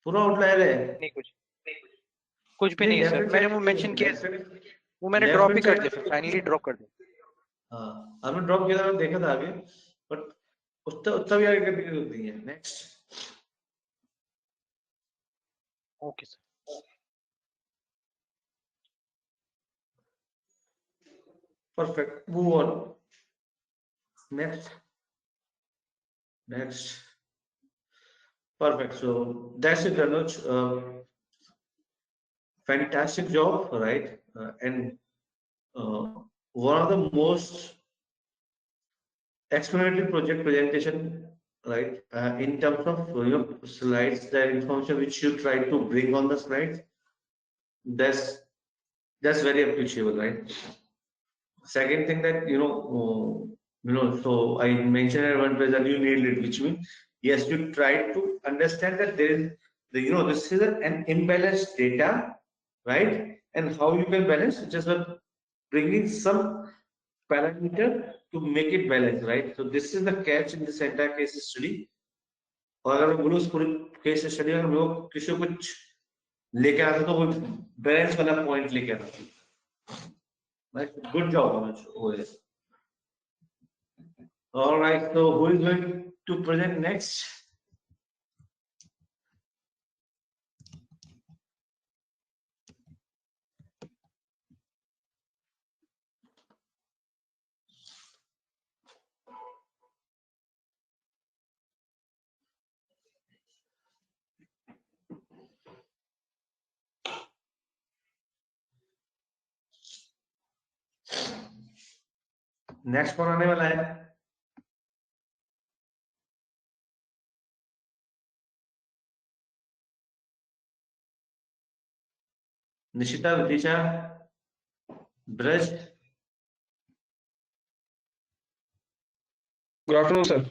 पूरा आउटलायर है। नहीं, कुछ भी नहीं है सर, मैंने वो मेंशन किया, वो मैंने ड्रॉप ही कर दिया, फिर फाइनली ड्रॉप कर दिया। हाँ, हमने ड्रॉप किया था, देखा था आगे, बट उतना भी आगे करने की जरूरत नहीं है। Next. Okay sir. Perfect. Move on. Next. Perfect. So that's it, Anuj. Fantastic job, right? And one of the most explanatory project presentation, right? In terms of slides, the information which you try to bring on the slides, that's very appreciable, right? Second thing that so I mentioned at one place that you nailed it, which means yes, you try to understand that there is this is an imbalanced data, right? And how you can balance just bringing some parameter to make it balance, right? So this is the catch in this entire case study. और अगर मैं बोलूँ इस पूरी case study में वो किसी को कुछ लेके आता तो वो बैलेंस वाला पॉइंट लेके आता। Good job, Anuj. All right, so who is going to present next? Next कौन आने वाला है? Nishita, Vidisha, Braj. Good afternoon, sir.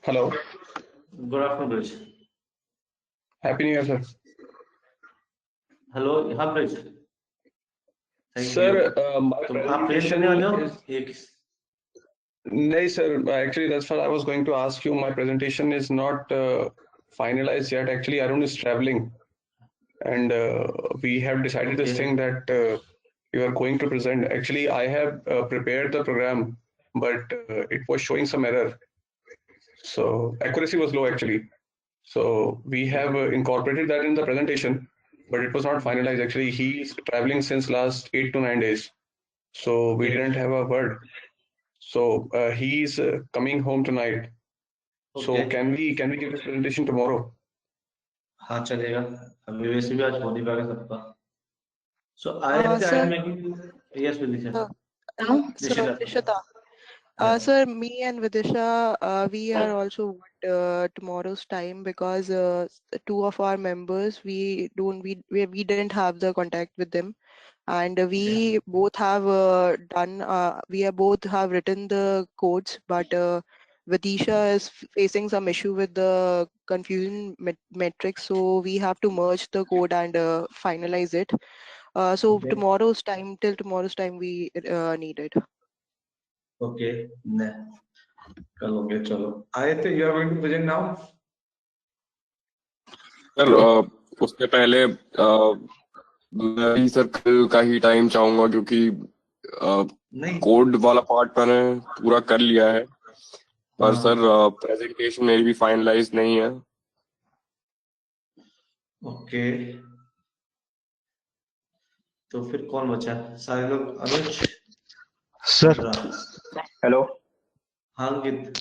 Hello. Good afternoon, Braj. Happy New Year, sir. Hello, हाँ ब्रज। Sir, my आप प्रेजेंट करने वाले हो? No, sir. Actually, that's what I was going to ask you. My presentation is not finalized yet. Actually, Arun is traveling, and we have decided this thing that you are going to present. Actually, I have prepared the program, but it was showing some error. So accuracy was low actually. So we have incorporated that in the presentation, but it was not finalized. Actually, he is traveling since last 8 to 9 days. So we didn't have a word. So he is coming home tonight. So can we give this presentation tomorrow? हाँ चलेगा, अभी वैसे भी आज हो नहीं पाएगा सबका। So I am making yes Vidisha. Nishita. Sir, me and Vidisha, we are also tomorrow's time because two of our members we didn't have the contact with them, and we both have both have written the codes, but Vidisha is facing some issue with the confusion metrics, so we have to merge the code and finalize it. So till tomorrow's time we need it. Okay. Okay, chalo. Aditya, you are going to present now? Sir उससे पहले मैं भी sir कल का ही time चाहूंगा, क्योंकि नहीं code वाला पार्ट मैंने पूरा कर लिया है, पर हाँ, सर प्रेजेंटेशन मेरी भी फाइनलाइज नहीं है। ओके, तो फिर कौन बचा? सारे लोग, अनुज, Sir, रुद्रा, Hello. हाँ अंकित।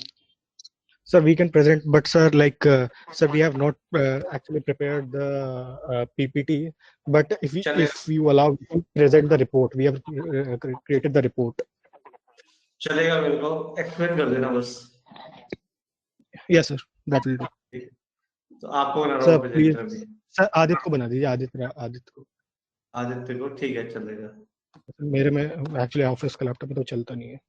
sir, we can present, but sir, like, sir, we have not actually prepared the PPT. But चलेगा if you allow, we can present the report. We have created the report. चलेगा, मेरे को explain कर देना बस। Yes, sir, that will do. तो आपको बना रहा Sir, हूँ please, प्रेजेंटर भी। sir, आदित्य को बना दीजिए, आदित्य को। आदित्य को, ठीक है, चलेगा। मेरे में एक्चुअली ऑफिस का लैपटॉप तो चलता नहीं है।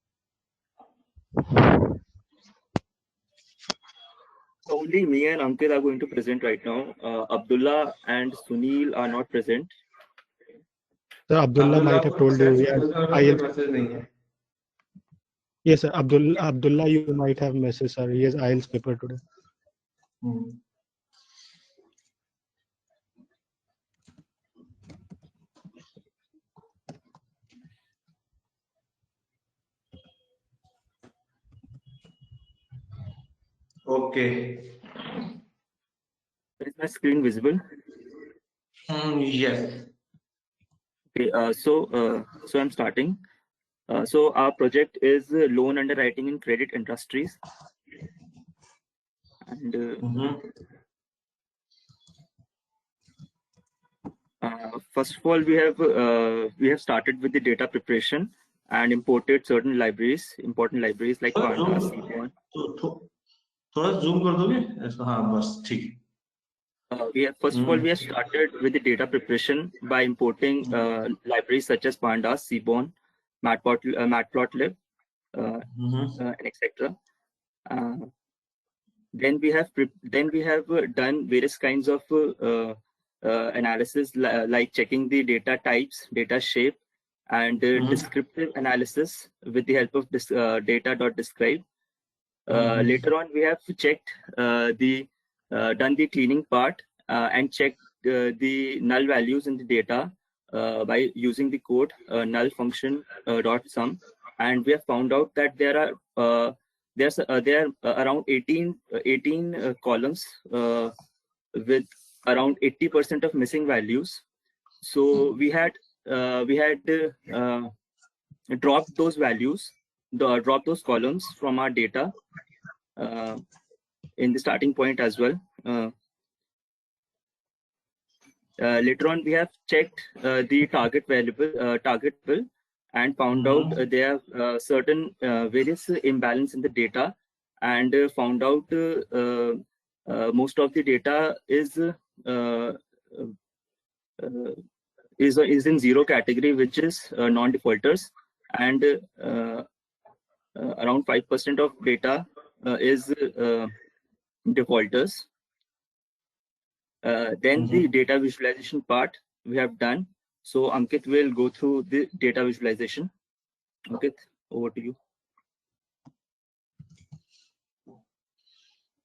Only me and Ankit are going to present right now. Abdullah and Sunil are not present. Sir, Abdullah might have told you. कोई मैसेज नहीं है। Yes, sir, Abdullah, you might have messaged, sir. He has IELTS paper today. Okay. Is my screen visible? Yes. Okay. So I'm starting. So our project is loan underwriting in credit industries. And first of all, we have started with the data preparation and imported certain libraries, important libraries like Pandas, Sequon. थोड़ा zoom कर दोगे? हाँ, बस ठीक। First of all, we have started with the data preparation by importing libraries such as Pandas, Seaborn, Matplotlib, and etc. Then we have done various kinds of analysis, like checking the data types, data shape, and descriptive analysis with the help of this data.describe. Later on, we have checked done the cleaning part and checked the null values in the data by using the code null function .sum, and we have found out that there are around 18 columns with around 80% of missing values. So we had dropped those values, dropped those columns from our data in the starting point as well. Later on, we have checked the target variable and found out there are certain various imbalance in the data, and found out most of the data is in zero category, which is non-defaulters, and around 5% of data is defaulters. Then the data visualization part we have done. So Ankit will go through the data visualization. Ankit, over to you.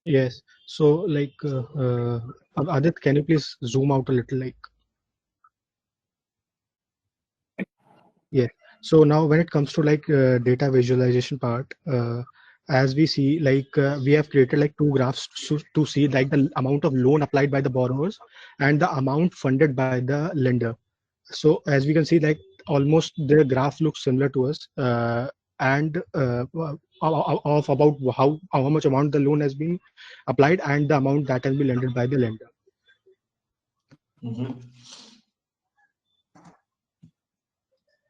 Yes. So, like, Adit, can you please zoom out a little? Like, yeah. So now, when it comes to like data visualization part, as we see, like we have created like two graphs to see like the amount of loan applied by the borrowers and the amount funded by the lender. So as we can see, like almost the graph looks similar to us, and of about how much amount the loan has been applied and the amount that has been lended by the lender.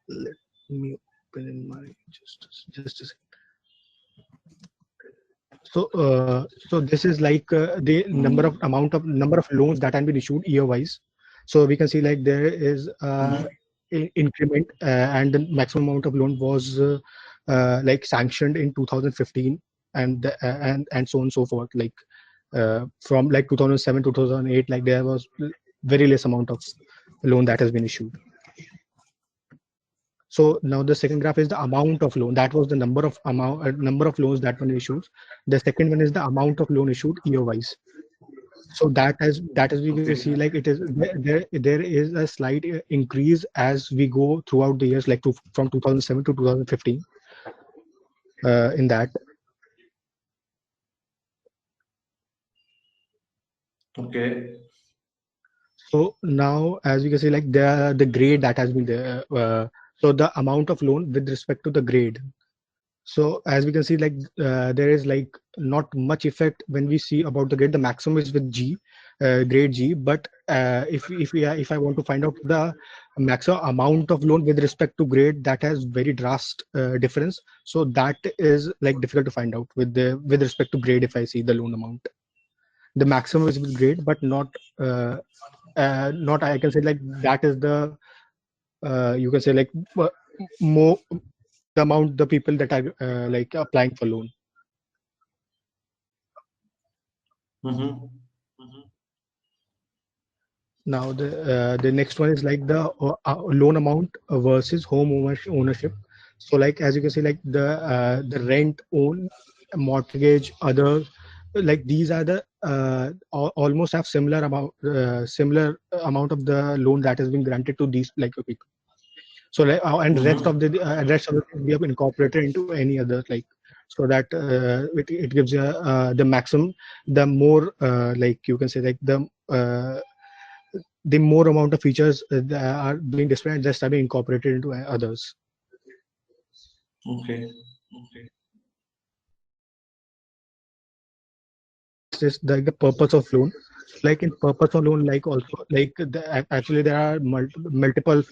Let me open in my just a second. So this is like the number of loans that have been issued year wise. So we can see like there is increment, and the maximum amount of loan was like sanctioned in 2015, and so on and so forth. Like from like 2007 2008, like there was very less amount of loan that has been issued. So now the second graph is the amount of loan. That was the number of loans that were issued. The second one is the amount of loan issued year wise. So that is we can see like it is there is a slight increase as we go throughout the years, like from 2007 to 2015 in that. Okay. So now, as you can see, like the grade that has been there. So the amount of loan with respect to the grade. So as we can see, like there is like not much effect when we see about the grade. The maximum is with G, grade G. But if I want to find out the maximum amount of loan with respect to grade, that has very drastic difference. So that is like difficult to find out with respect to grade. If I see the loan amount, the maximum is with grade, but not I can say like that is the you can say like more the amount the people that are like applying for loan. Mm-hmm. Now the next one is like the loan amount versus home ownership. So like as you can see, like the rent, own, mortgage, other, like these are the almost have similar amount of the loan that has been granted to these like people. So like and rest of the things we have incorporated into any other like, so that it gives you the maximum, the more like you can say like the more amount of features that are being displayed and just are being incorporated into others. Okay. Is like the purpose of loan. Like in purpose of loan, like also like actually there are multiple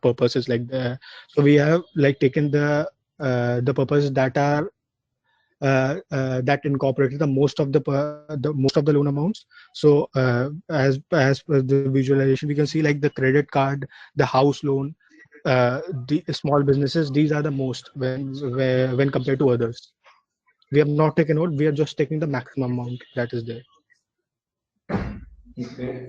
purposes like so we have like taken the purposes that are that incorporated the most of the loan amounts. So as per the visualization, we can see like the credit card, the house loan, the small businesses. These are the most when compared to others. We have not taken out. We are just taking the maximum amount that is there. Okay.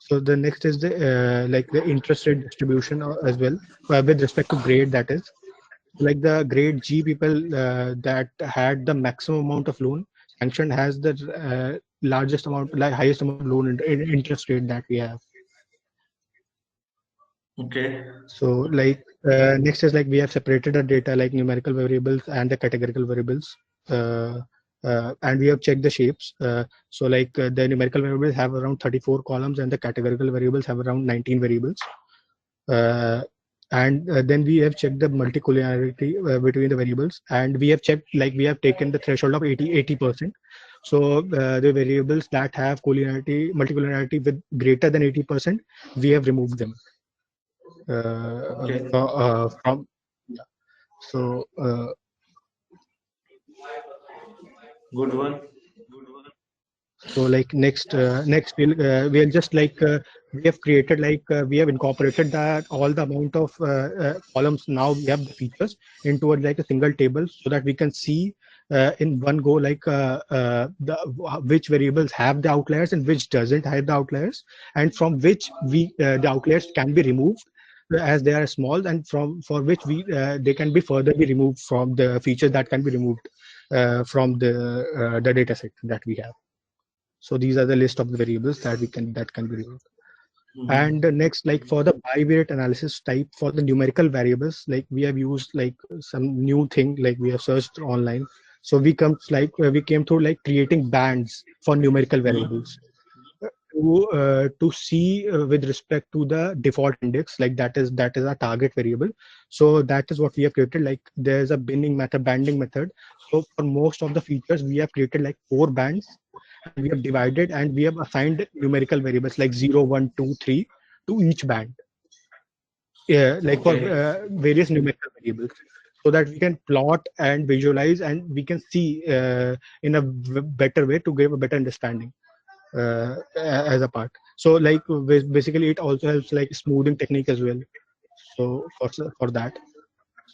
So the next is the like the interest rate distribution as well with respect to grade, that is. Like the grade G people that had the maximum amount of loan sanctioned has the largest amount, like highest amount of loan interest rate that we have. Okay. So like next is like we have separated the data like numerical variables and the categorical variables. And we have checked the shapes. So like the numerical variables have around 34 columns and the categorical variables have around 19 variables. And then we have checked the multicollinearity between the variables, and we have checked like we have taken the threshold of 80%. So the variables that have multicollinearity with greater than 80%, we have removed them Okay. from yeah. So Good one. so like next we'll just like we have created like we have incorporated that all the amount of columns. Now we have the features into like a single table, so that we can see in one go like the which variables have the outliers and which doesn't have the outliers, and from which the outliers can be removed as they are small, and for which they can be further be removed from the features that can be removed from the data set that we have. So these are the list of the variables that can be removed. And next, like for the bivariate analysis type for the numerical variables, like we have used like some new thing, like we have searched online. So we came through like creating bands for numerical variables to see with respect to the default index, like that is our target variable. So that is what we have created. Like there's a banding method. So for most of the features, we have created like 4 bands, and we have divided and we have assigned numerical variables like 0, 1, 2, 3 to each band. Yeah, like for various numerical variables, so that we can plot and visualize and we can see in a better way to give a better understanding as a part. So like basically it also helps like smoothing technique as well. So for that,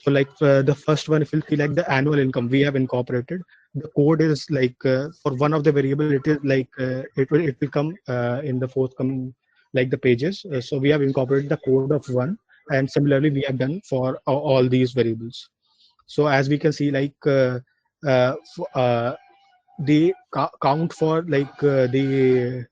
so like the first one, if you see like the annual income, we have incorporated the code is like for one of the variable, it is like it will come in the forthcoming like the pages. So we have incorporated the code of one, and similarly we have done for all these variables. So as we can see like uh, f- uh, the count for like the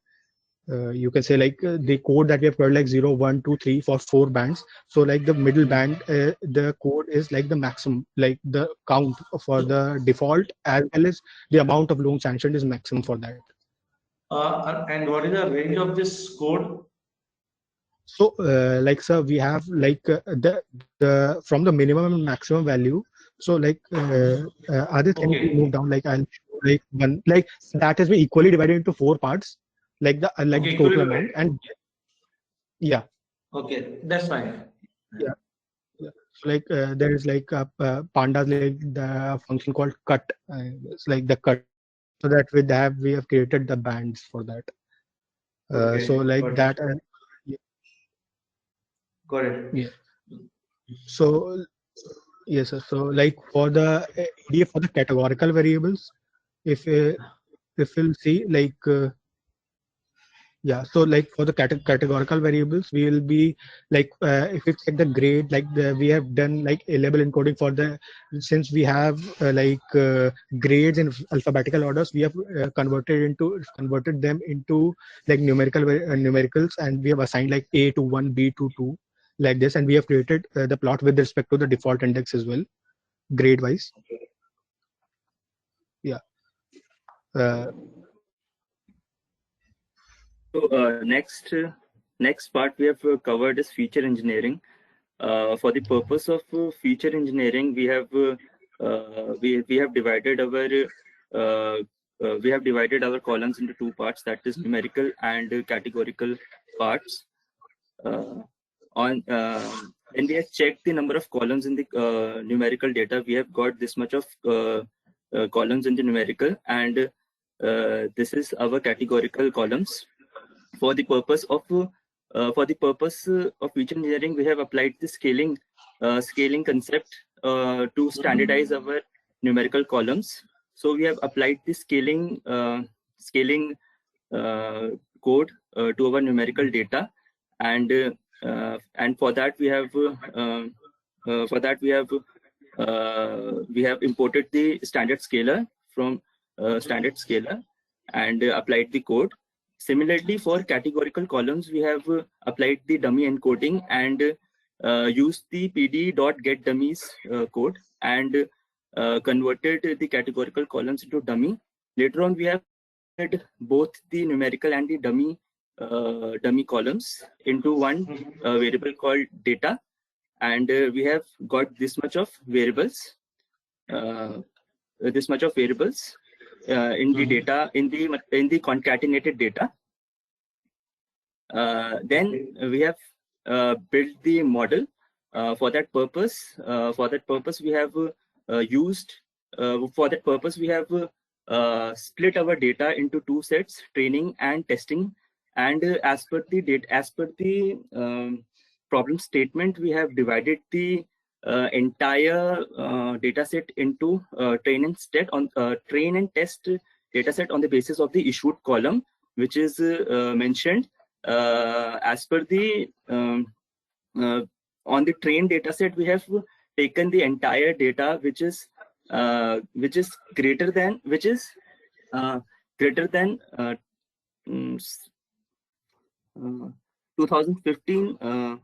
you can say like the code that we have provided like 0, 1, 2, 3 for 4 bands. So like the middle band, the code is like the maximum, like the count for the default as well as the amount of loan sanctioned is maximum for that. And what is the range of this code? So like sir, we have like the from the minimum and maximum value. So like others can Okay. move down, like I'll show like one, like that has been equally divided into 4 parts, like the Okay, the total equally amount. And yeah, Okay, that's fine. yeah, yeah. So like there is like pandas, like the function called cut, it's like the cut, so that we have created the bands for that. Okay, So like got it. that Got it. yeah. So yes sir. So like for the EDF for the categorical variables, if we'll see like yeah, so like for the categorical variables, we will be like if we check the grade, like we have done like a label encoding for the, since we have grades in alphabetical orders, we have converted them into like numericals, and we have assigned like A to 1, B to 2, like this, and we have created the plot with respect to the default index as well, grade wise. Yeah. So next part we have covered is feature engineering. For the purpose of feature engineering, we have divided our columns into 2 parts, that is numerical and categorical parts. When we have checked the number of columns in the numerical data, we have got this much of columns in the numerical, and this is our categorical columns. For the purpose of feature engineering, we have applied the scaling concept to standardize our numerical columns. So we have applied the scaling code to our numerical data, and for that we have imported the standard scaler from standard scaler and applied the code. Similarly, for categorical columns, we have applied the dummy encoding and used the pd.getDummies code and converted the categorical columns into dummy. Later on, we have converted both the numerical and the dummy columns into one variable called data, and we have got this much of variables. In the data, in the concatenated data. Then we have built the model. For that purpose, we have split our data into 2 sets: training and testing. And as per the problem statement, we have divided the entire data set into train and test data set on the basis of the issued column, which is mentioned as per the on the train data set. We have taken the entire data which is greater than 2015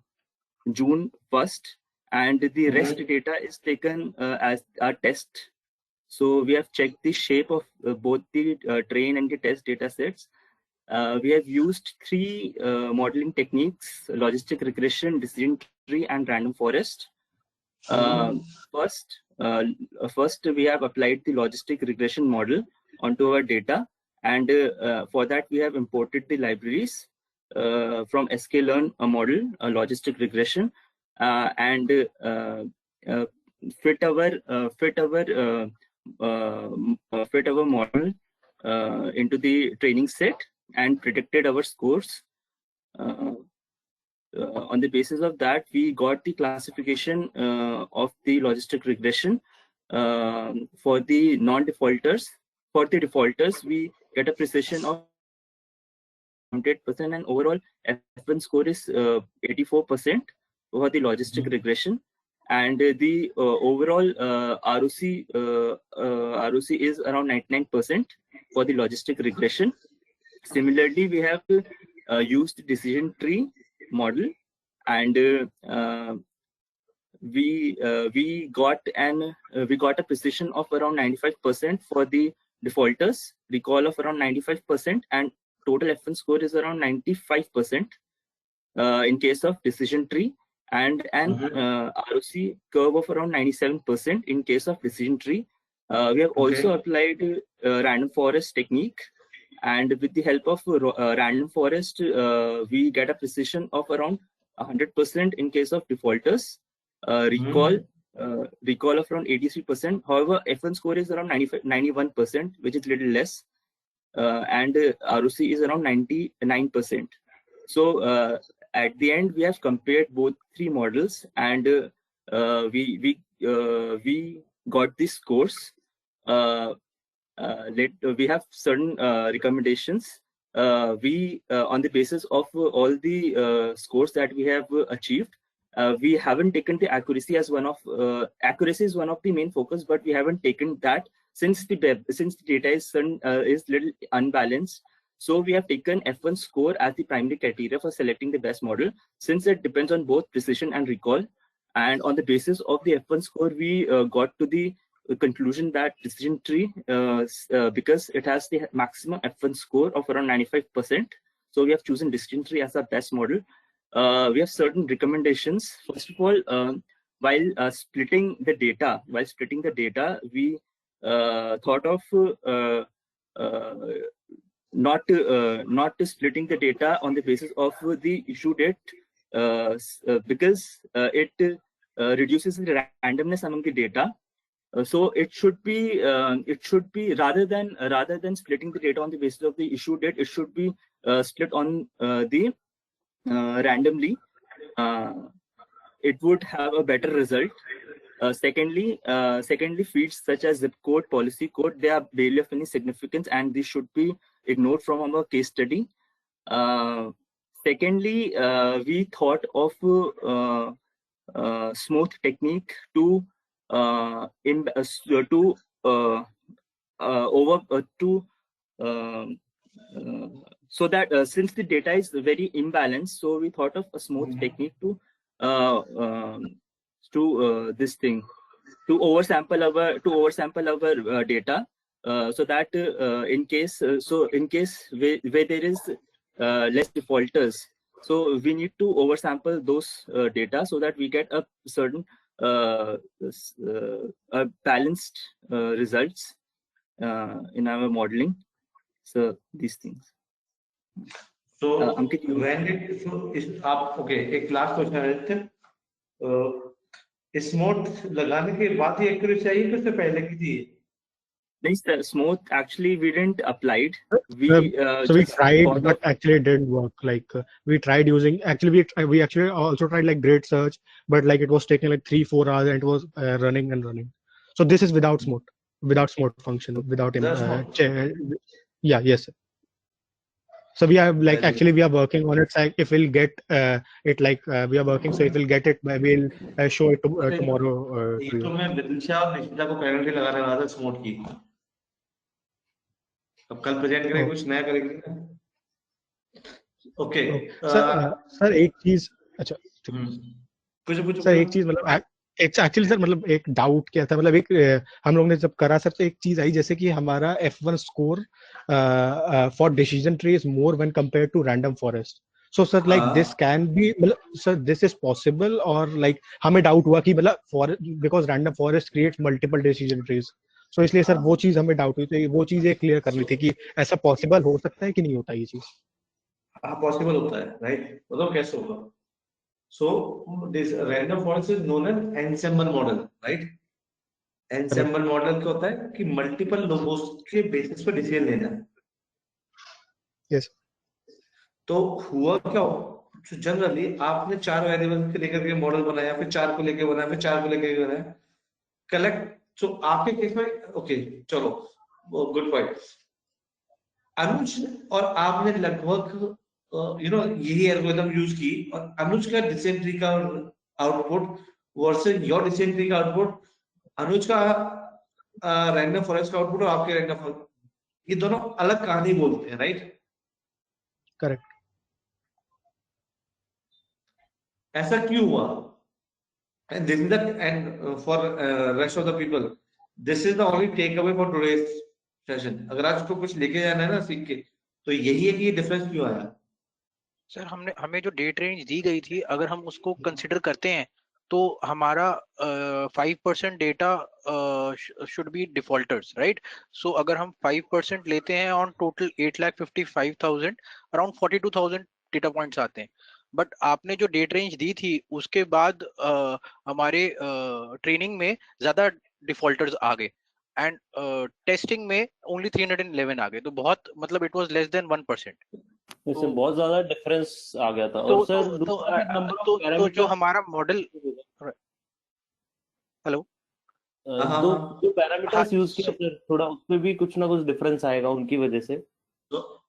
June 1st, and the rest data is taken as a test. So we have checked the shape of both the train and the test data sets. We have used 3 modeling techniques: logistic regression, decision tree, and random forest. First, we have applied the logistic regression model onto our data, and for that we have imported the libraries from sklearn model, logistic regression, and fit our model into the training set and predicted our scores. On the basis of that, we got the classification of the logistic regression for the non-defaulters. For the defaulters, we get a precision of 100%, and overall F1 score is 84% for the logistic regression. and the overall ROC is around 99% for the logistic regression. Similarly, we have used decision tree model, and we got a precision of around 95% for the defaulters, recall of around 95%, and total F1 score is around 95% in case of decision tree, and an ROC curve of around 97% in case of decision tree. We have also applied random forest technique, and with the help of random forest, we get a precision of around 100% in case of defaulters. Recall of around 83%. However, F1 score is around 91%, which is little less, and ROC is around 99%. So at the end, we have compared both three models, and we got these scores. We have certain recommendations. We on the basis of all the scores that we have achieved, we haven't taken the accuracy as one of accuracy is one of the main focus, but we haven't taken that since the data is little unbalanced. So we have taken F1 score as the primary criteria for selecting the best model, since it depends on both precision and recall. And on the basis of the F1 score, we got to the conclusion that decision tree, because it has the maximum F1 score of around 95%. So we have chosen decision tree as our best model. We have certain recommendations. First of all, while splitting the data, we thought of not splitting the data on the basis of the issue date, because it reduces the randomness among the data. So it should be rather than splitting the data on the basis of the issue date, it should be split on the randomly. It would have a better result. Secondly, fields such as zip code, policy code, they are barely of any significance, and these should be ignored from our case study. Secondly, we thought of smooth technique to so that since the data is very imbalanced, so we thought of a smooth technique to this thing, to oversample our data, so that in case where there is less defaulters, so we need to oversample those data so that we get a certain balanced results in our modeling. So these things. So Ankit, when did एक last question है, smooth लगाने के बाद ही accuracy आई कि उससे पहले की थी? नहीं sir, smooth actually we didn't applied. So we tried, but actually it didn't work. Like we tried using, we actually also tried like grid search, but like it was taking like 3-4 hours and it was running. So this is without smooth function, without yes. So we are like we are working on it. Like if we'll get it, like we are working, so if we'll get it, we'll show it tomorrow. तो मैं विदिशा और निशिता को penalty लगाने वाला था smooth की. अब कल प्रेजेंट करेंगे, कुछ नया करेंगे. ओके सर एक चीज, अच्छा कुछ सर एक चीज मतलब एक्चुअली सर मतलब एक डाउट क्या था, मतलब एक हम लोग ने जब करा सर तो एक चीज आई, जैसे कि हमारा F1 score for decision tree is more when compared to random forest. So sir like this can be, मतलब सर दिस इज पॉसिबल, और लाइक हमें डाउट हुआ कि मतलब because random forest creates multiple decision trees, so इसलिए sir वो चीज हमें डाउट हुई, तो वो चीज एक क्लियर करनी थी कि ऐसा पॉसिबल हो सकता है कि नहीं होता ये चीज. हाँ पॉसिबल होता है, राइट. बताओ कैसे होगा. So this random forest is known as ensemble model, right? Ensemble model क्या होता है कि multiple logos के basis पर decision लेना. Yes. तो हुआ क्या हो, जनरली आपने 4 वेरिएबल के लेकर के मॉडल बनाया, फिर 4 को लेकर बनाया, फिर 4 को लेकर बनाया, कलेक्ट. तो आपके केस में ओके चलो गुड पॉइंट. अनुज और आपने लगभग यही एल्गोरिथम यूज की, और अनुज का डिसीजन ट्री का output versus your decision tree का आउटपुट, अनुज का रैंडम फॉरेस्ट का आउटपुट और आपके रैंडम फॉरेस्ट, ये दोनों अलग कहानी बोलते हैं, राइट? करेक्ट। ऐसा क्यों हुआ? And this is the end for rest of the people, this is the only takeaway for today's session. अगर आज को कुछ लेके जाना है ना सीख के, तो यही है कि ये डिफरेंस क्यों आया। सर हमें जो डेट रेंज दी गई थी, अगर हम उसको कंसिडर करते हैं तो हमारा 5% data should be defaulters, right? So अगर हम 5% लेते हैं on total 8,55,000, around 42,000 data points आते हैं। बट आपने जो डेट रेंज दी थी उसके बाद हमारे ट्रेनिंग में ज्यादा डिफॉल्टर्स आ गए एंड टेस्टिंग में ओनली 311 आ गए। तो बहुत मतलब इट वाज लेस देन 1%। इससे बहुत ज्यादा डिफरेंस आ गया था। और सर तो जो हमारा मॉडल, हेलो, जो पैरामीटर्स यूज किए सर, थोड़ा उसमें भी कुछ ना कुछ डिफरेंस आएगा उनकी वजह से। तो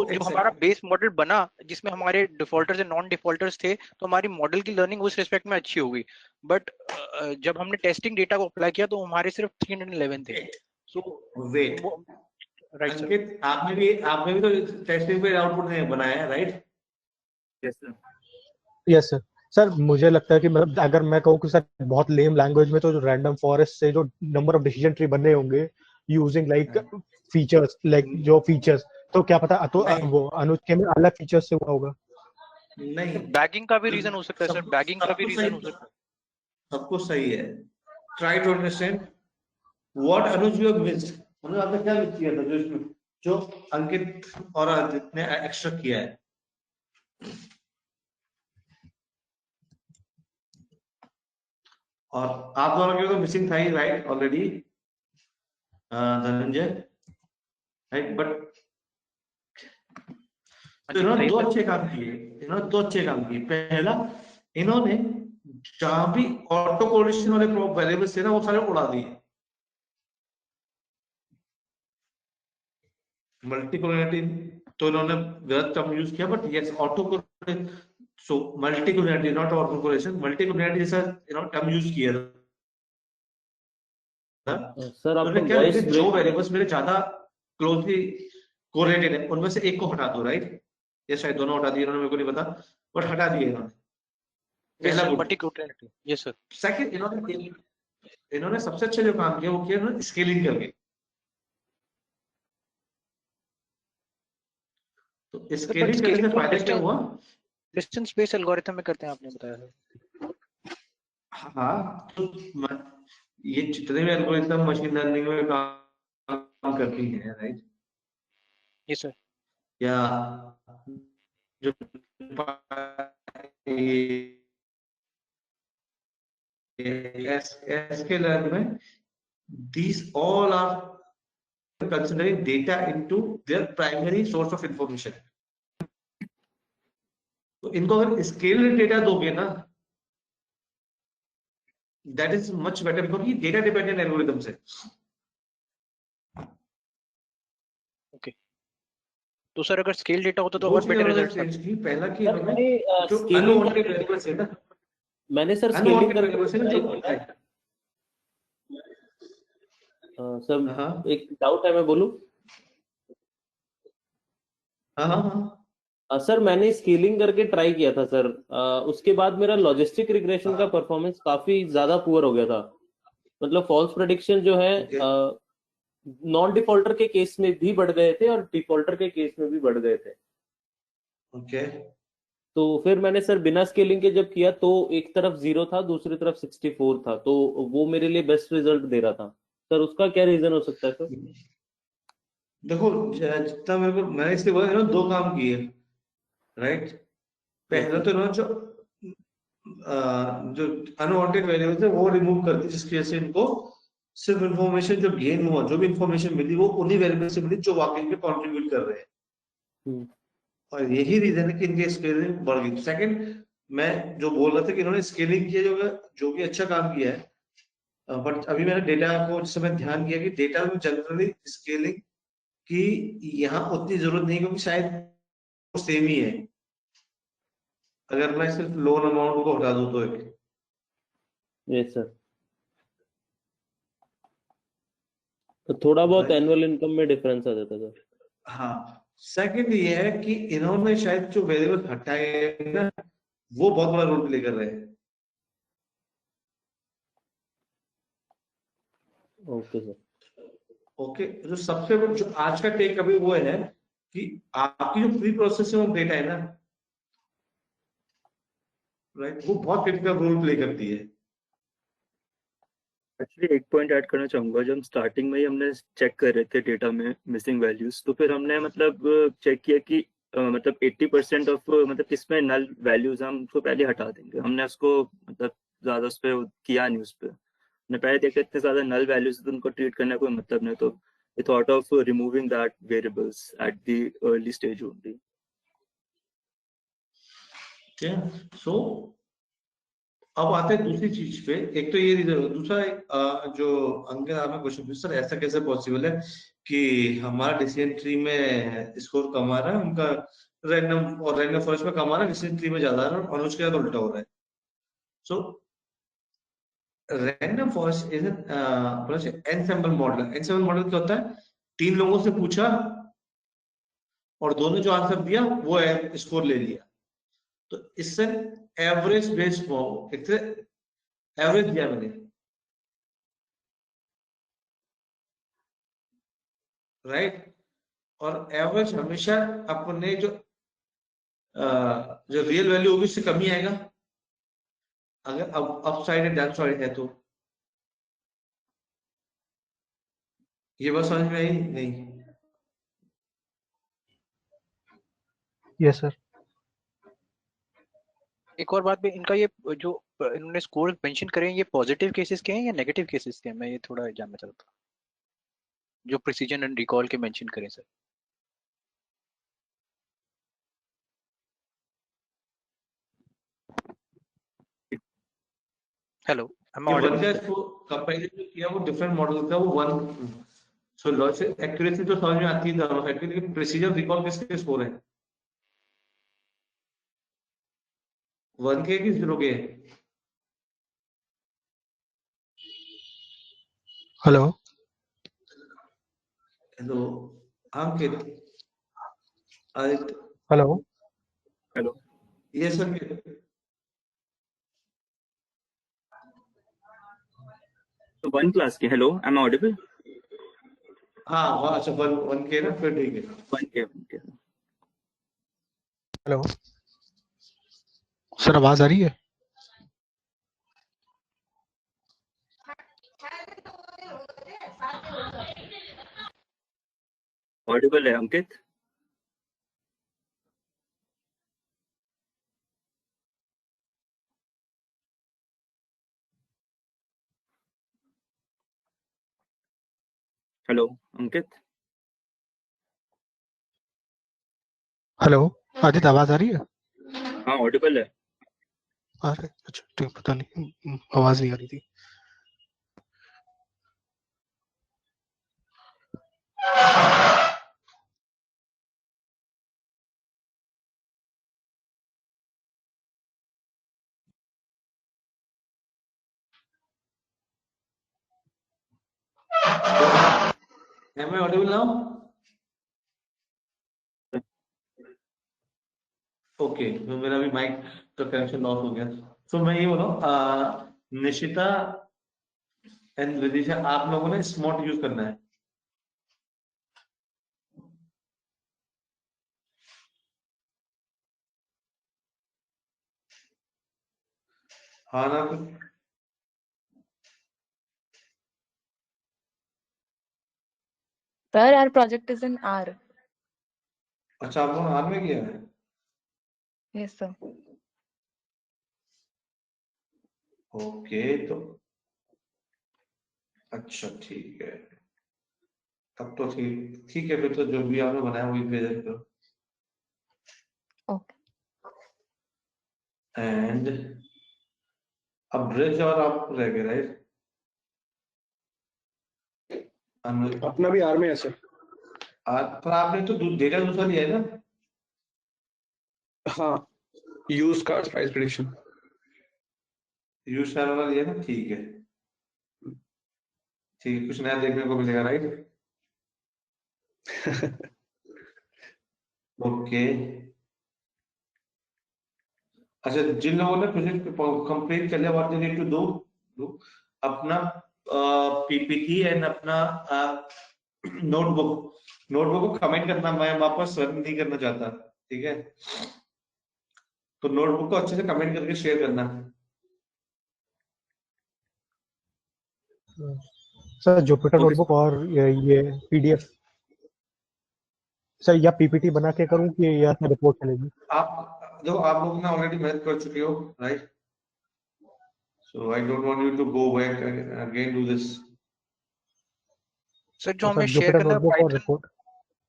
जो हमारा बेस मॉडल बना जिसमें हमारे डिफॉल्टर्स एंड नॉन डिफॉल्टर्स थे, तो हमारी मॉडल की लर्निंग उस रिस्पेक्ट में अच्छी हो गई। बट जब हमने टेस्टिंग डेटा को अप्लाई किया तो हमारे सिर्फ 311 थे। सो वेट, राइट अंकित, आपने भी तो टेस्टिंग पे आउटपुट नहीं बनाया है, right? Yes sir. Yes sir. Sir मुझे लगता है कि मतलब अगर मैं कहूँ कि सर बहुत लेम लैंग्वेज में, तो जो रैंडम फॉरेस्ट से जो नंबर ऑफ डिसीजन ट्री बने होंगे यूजिंग लाइक फीचर्स, लाइक जो फीचर्स, तो क्या पता तो वो अनुज के में अलग फीचर्स से हुआ होगा। नहीं, बैगिंग का भी रीजन हो सकता है सर, बैगिंग का भी रीजन हो सकता है। सब कुछ सही है। Try to understand what Anuj you have missed. Anuj आपने क्या मिस किया था जो अंकित और आदित्य ने एक्स्ट्रा किया है? और आप दोनों के तो मिसिंग था ही, right? Already Dhananjay, right? But तो इन्होंने दो अच्छे काम किए। पहला, इन्होंने जहां भी ऑटो कोरिलेशन वाले वेरिएबल्स थे ना, वो सारे उड़ा दिए। मल्टीकोलिनिटी तो इन्होंने गलत टर्म यूज किया, but yes autocorrelation, so multicollinearity not autocorrelation, multicollinearity जैसा इन्होंने टर्म यूज किया था। सर आपका वॉइस ब्रेक, जो वेरिएबल्स मेरे ज्यादा क्लोजली कोरिलेटेड है उनमें से एक को हटा दो, राइट? ये शायद दोनों हटा दिए इन्होंने, मेरे को नहीं पता, बट हटा दिए इन्होंने। पहला मल्टीकोलिनिटी, यस सर। सेकंड, इन्होंने सबसे अच्छा जो काम किया वो किया इन्होंने स्केलिंग करके। तो स्केलिंग करने से फायदा क्या हुआ? डिस्टेंस बेस्ड एल्गोरिथम में करते हैं, आपने बताया। हाँ, तो ये जितने भी एल्गोरिथम मशीन लर्निंग में काम करती हैं, राइट? Yes sir. या जो SQL में, these all are considering data into their primary source of information. तो इनको अगर स्केल डेटा दोगे ना, that is much better, because ये डेटा डिपेंडेंट एल्गोरिथम है। ओके, तो सर अगर स्केल डेटा होता तो और बेटर रिजल्ट्स आते। पहला कि इन्होंने जो अनवांटेड वेरिएबल्स है ना, मैंने सर स्केलिंग करके सर एक डाउट है, मैं बोलूं? सर मैंने स्केलिंग करके ट्राई किया था सर, उसके बाद मेरा लॉजिस्टिक रिग्रेशन का परफॉर्मेंस काफी ज्यादा पुअर हो गया था। मतलब फॉल्स प्रेडिक्शन जो है नॉन डिफॉल्टर के केस में भी बढ़ गए थे और डिफॉल्टर के केस में भी बढ़ गए थे। ओके, तो फिर मैंने सर बिना स्केलिंग के जब किया तो एक तरफ 0 था, दूसरी तरफ 64 था, तो वो मेरे लिए बेस्ट रिजल्ट दे रहा था। सर उसका क्या रीजन हो सकता है सर? देखो, जितना मैंने इसके बाद दो काम किए, राइट? पहला तो इन्होंने जो अनवांटेड वेरिएबल्स है वो रिमूव कर दी, जिसकी वजह से इनको सिर्फ इंफॉर्मेशन जो गेन हुआ, जो भी इंफॉर्मेशन मिली वो उन्हीं वेरिएबल से मिली जो वाकई में कंट्रीब्यूट कर रहे हैं। और यही रीजन है कि इनकी स्केलिंग बढ़ गई। सेकंड, मैं जो बोल रहा था कि इन्होंने स्केलिंग किया जो भी अच्छा काम किया है, बट अभी मैंने डेटा को जिस समय ध्यान किया कि डेटा में जनरली स्केलिंग की यहाँ उतनी जरूरत नहीं, क्योंकि शायद सेम ही है। अगर मैं सिर्फ लोन अमाउंट को हटा दूं तो एक यस सर, तो थोड़ा बहुत एनुअल इनकम में डिफरेंस आ जाता है सर। हाँ, सेकंड ये है कि इन्होंने शायद जो वेरिएबल हटाए हैं ना, वो बहुत बड़ा रोल प्ले कर रहे हैं। Okay sir. ओके, जो सबसे जो आज का टेक अभी वो है कि आपकी जो प्री प्रोसेसिंग ऑफ डेटा है ना, राइट, वो बहुत क्रिटिकल रोल प्ले करती है। एक्चुअली एक पॉइंट ऐड करना चाहूंगा, जब हम स्टार्टिंग में ही हमने चेक कर रहे थे डेटा में मिसिंग वैल्यूज, तो फिर हमने मतलब चेक किया कि मतलब 80% ऑफ मतलब किसमें नल वैल्यूज हम उसको पहले हटा देंगे। हमने उसको मतलब ज्यादा उस पर किया नहीं, उस पर हमने पहले देखा इतने ज्यादा नल वैल्यूज तो उनको ट्रीट करने का कोई मतलब नहीं, तो we thought of removing that variables at the early stage only. So अब आते हैं दूसरी चीज पे। एक तो ये दूसरा जो अंकित आपने क्वेश्चन पूछा, सर ऐसा कैसे पॉसिबल है कि हमारा डिसीजन ट्री में स्कोर कम आ रहा है, उनका रैंडम और रैंडम फॉरेस्ट में कम आ रहा है, डिसीजन ट्री में ज्यादा आ रहा है, और अनुज के साथ उल्टा हो रहा है। So random forest is ensemble model. Ensemble model क्या होता है? 3 लोगों से पूछा और दोनों जो आंसर दिया वो स्कोर ले लिया, तो इससे एवरेज बेस्ड एवरेज दिया मैंने, राइट। और एवरेज हमेशा अपने जो रियल वैल्यू होगी उससे कम ही आएगा, अगर अप साइड है डाउन साइड है तो। ये बात समझ में आई नहीं? Yes sir. एक और बात भी, इनका ये जो इन्होंने स्कोर मेंशन करे हैं, ये पॉजिटिव केसेस के हैं या नेगेटिव केसेस के हैं? मैं ये थोड़ा जानना चाहता हूँ, जो प्रिसीजन एंड रिकॉल के मेंशन करें सर। हेलो, ये वन का इसको कंपैरिजन किया, वो डिफरेंट मॉडल का, वो वन। सो लॉजिक एक्यूरेसी तो समझ में आती है दोनों साइड की, लेकिन प्रिसीजन रिकॉल किसके स्कोर है? 1 के कि 0 के? Hello hello Ankit, Aditya, hello hello, ये सर तो 1 क्लास के। Hello, am I audible? हाँ, अच्छा 1 के ना, फिर ठीक है। 1 के। हेलो सर, आवाज आ रही है? ऑडिबल है अंकित? हेलो अंकित? हेलो आदित्य, आवाज आ रही है? हाँ, ऑडिबल है। अरे अच्छा ठीक, पता नहीं आवाज नहीं आ रही थी। Am I audible now? Okay, तो मेरा भी माइक का कनेक्शन लॉस हो गया। तो मैं ये बोल रहा हूँ, निशिता एंड विदिशा, आप लोगों ने स्मॉट यूज करना है। हाँ ना? Sir, our project is in R. अच्छा, आप लोगों ने आर में किया है? Yes, sir. ओके, तो अच्छा ठीक है, तब तो ठीक ठीक है, फिर तो जो भी आपने बनाया वही भेज दो। Okay. एंड अब ब्रिज और आप रह गए, राइट? अपना भी आर में है सर। पर आपने तो डेटा दूसरा लिया है ना? हाँ, used cars price prediction. Use car वाला ये ना, ठीक है, ठीक है, कुछ नया देखने को मिलेगा, राइट? ओके। अच्छा, जिन लोगों ने प्रोजेक्ट कंप्लीट कर लिया, what they need to do, अपना पीपीटी एंड अपना नोटबुक को कमेंट करना, मैं वापस रन नहीं करना चाहता, ठीक है? तो नोटबुक को अच्छे से कमेंट करके शेयर करना। सर जुपिटर नोटबुक और ये पीडीएफ सर, या पीपीटी बना के करूं कि या रिपोर्ट चलेगी? आप लोग ने ऑलरेडी मेहनत कर चुके हो, right? So I don't want you to go back again do this. Sir जो हमें शेयर करना है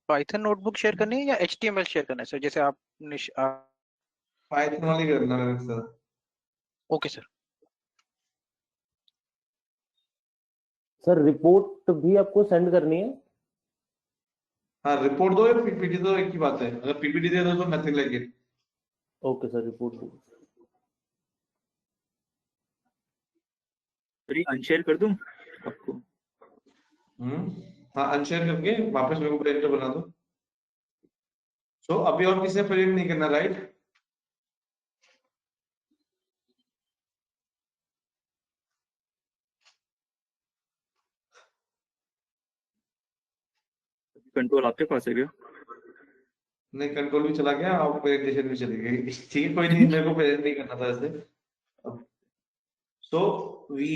पाइथन नोटबुक शेयर करनी है या एचटीएमएल शेयर करना है सर, जैसे आपने पाइथन वाली करना है sir. Okay sir. Sir report भी आपको सेंड करनी है? हाँ, रिपोर्ट दो या पीपीटी दो, एक ही बात है। अगर पीपीटी दे दो तो nothing like it. Okay sir, report दो। अनशेयर कर दूं आपको? हाँ, अनशेयर करके वापस मेरे को प्रेजेंटर बना दो। सो अभी और किसी ने प्रेजेंट नहीं करना, राइट? कंट्रोल आपके पास है क्या? नहीं, कंट्रोल भी चला गया और प्रेजेंटेशन भी चली गई। ठीक है, कोई नहीं, मेरे को प्रेजेंट नहीं करना था ऐसे। सो वी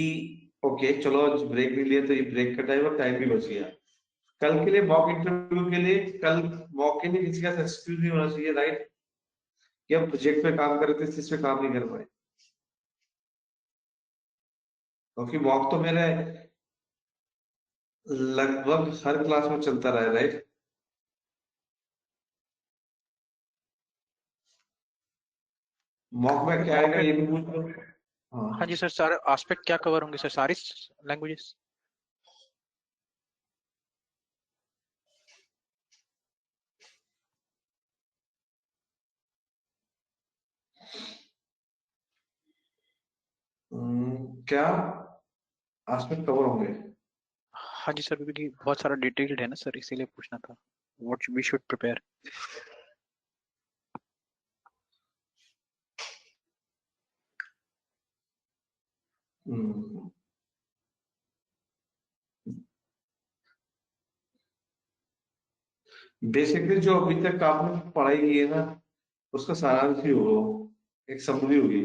ओके, चलो आज ब्रेक नहीं लिया तो ये ब्रेक का टाइम और टाइम भी बच गया। कल के लिए मॉक इंटरव्यू के लिए, कल मॉक के लिए किसी का एक्सक्यूज नहीं होना चाहिए, राइट? कि हम प्रोजेक्ट पे काम कर रहे थे, इस पे काम नहीं कर पाए, क्योंकि मॉक तो मेरे लगभग हर क्लास में चलता रहा है, राइट? मॉक में क्या आएगा ये भी पूछ लो। हाँ जी सर, सारे एस्पेक्ट क्या कवर होंगे सर, सारी लैंग्वेजेस? क्या एस्पेक्ट कवर होंगे? हाँ जी सर, क्योंकि बहुत सारा डिटेल्ड है ना सर, इसीलिए पूछना था what we should prepare. Basically जो अभी तक आपने पढ़ाई की है ना, उसका सारांश ही होगा, एक समरी होगी।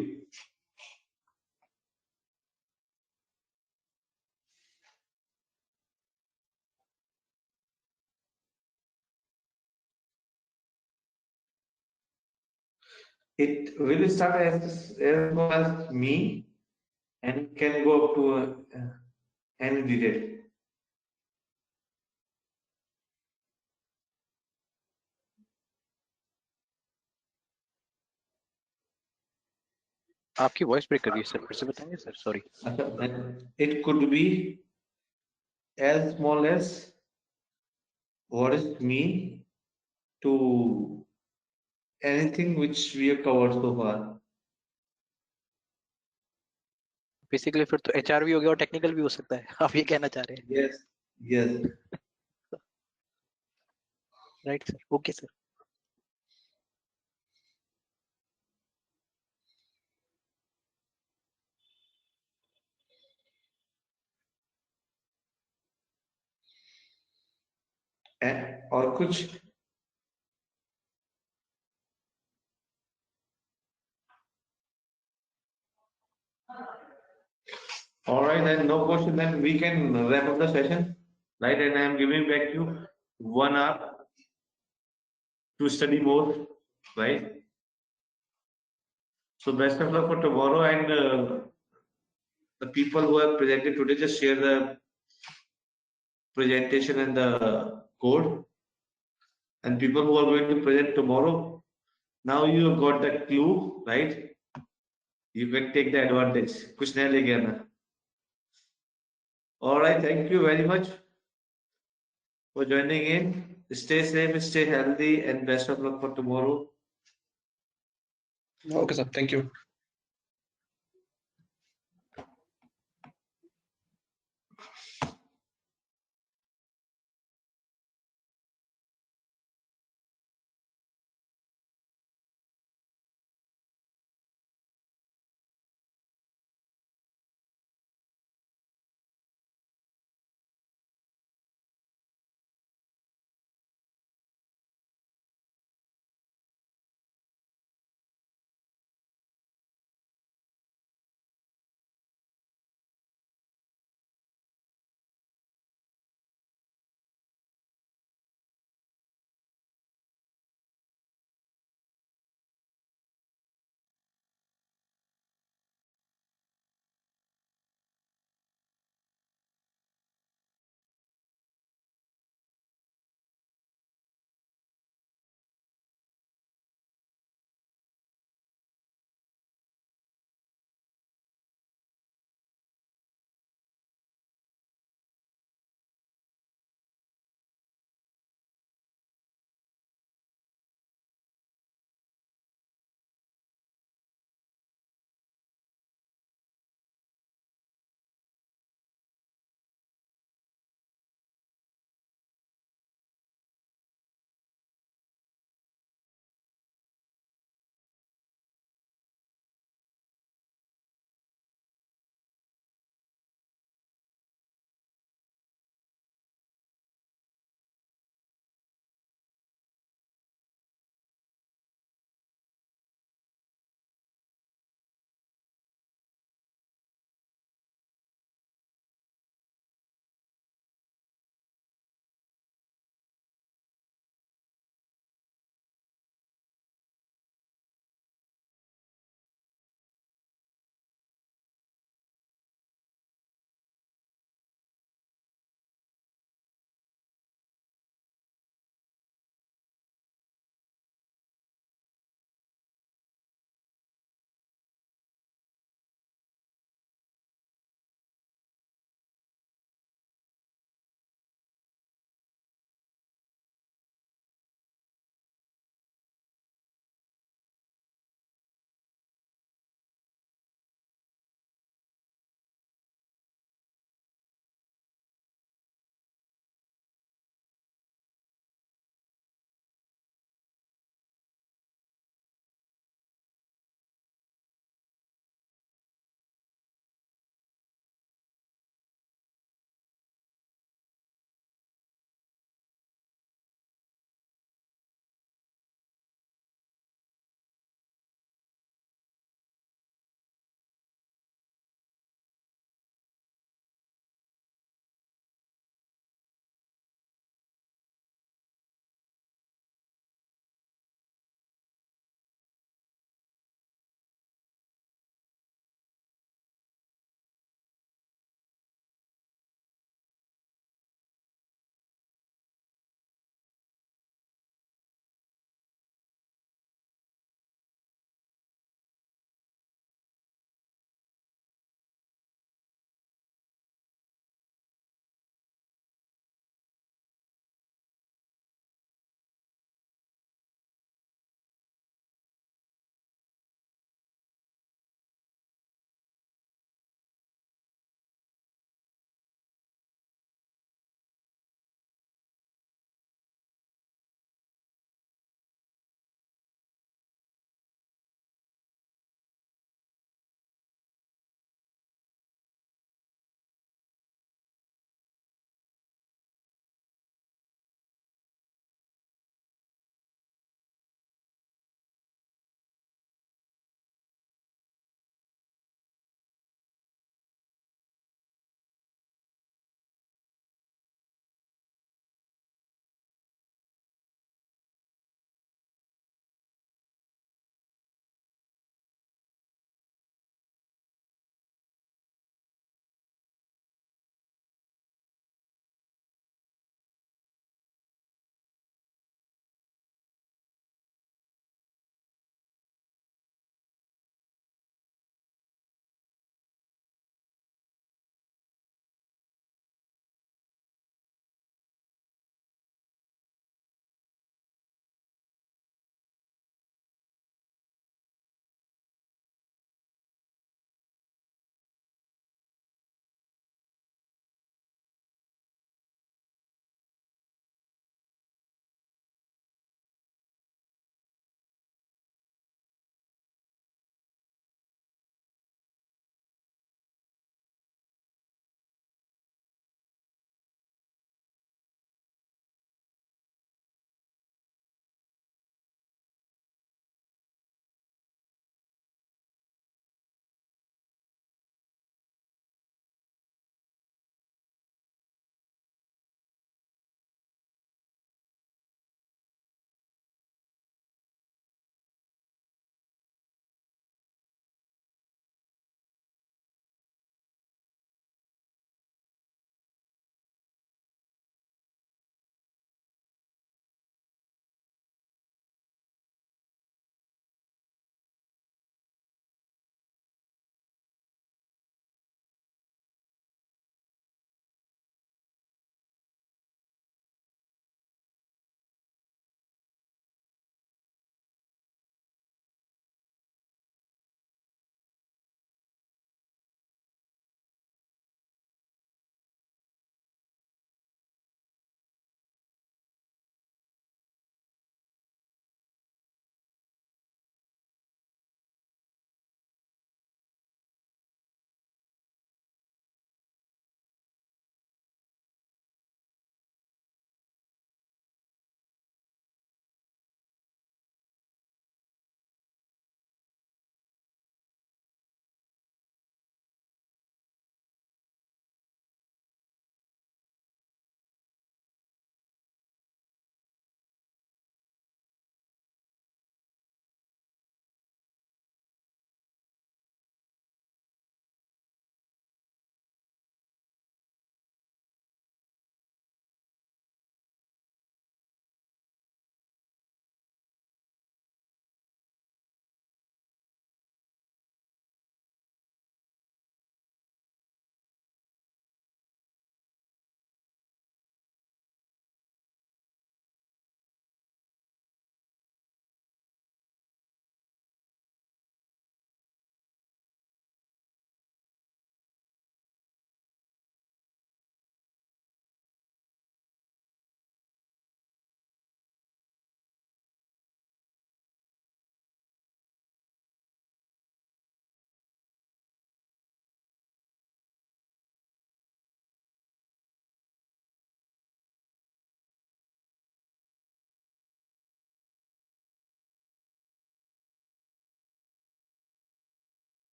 It will start as small as me and can go up to any detail. आपकी वॉइस ब्रेक कर रही है सर, फिर से बताएंगे sir, sorry. It could be as small as what is me to anything which we have covered so far. Basically फिर तो HR भी हो गया और टेक्निकल भी हो सकता है, आप ये कहना चाह रहे हैं? Yes, yes. Right sir, okay sir. और कुछ? All right, then no question, then we can wrap up the session, right? And I am giving back you 1 hour to study more, right? So best of luck for tomorrow, and the people who have presented today, just share the presentation and the code. And people who are going to present tomorrow, now you have got the clue, right? You can take the advantage. कुछ नया लेके आना. All right, thank you very much for joining in. Stay safe, stay healthy, and best of luck for tomorrow. Okay, sir. Thank you.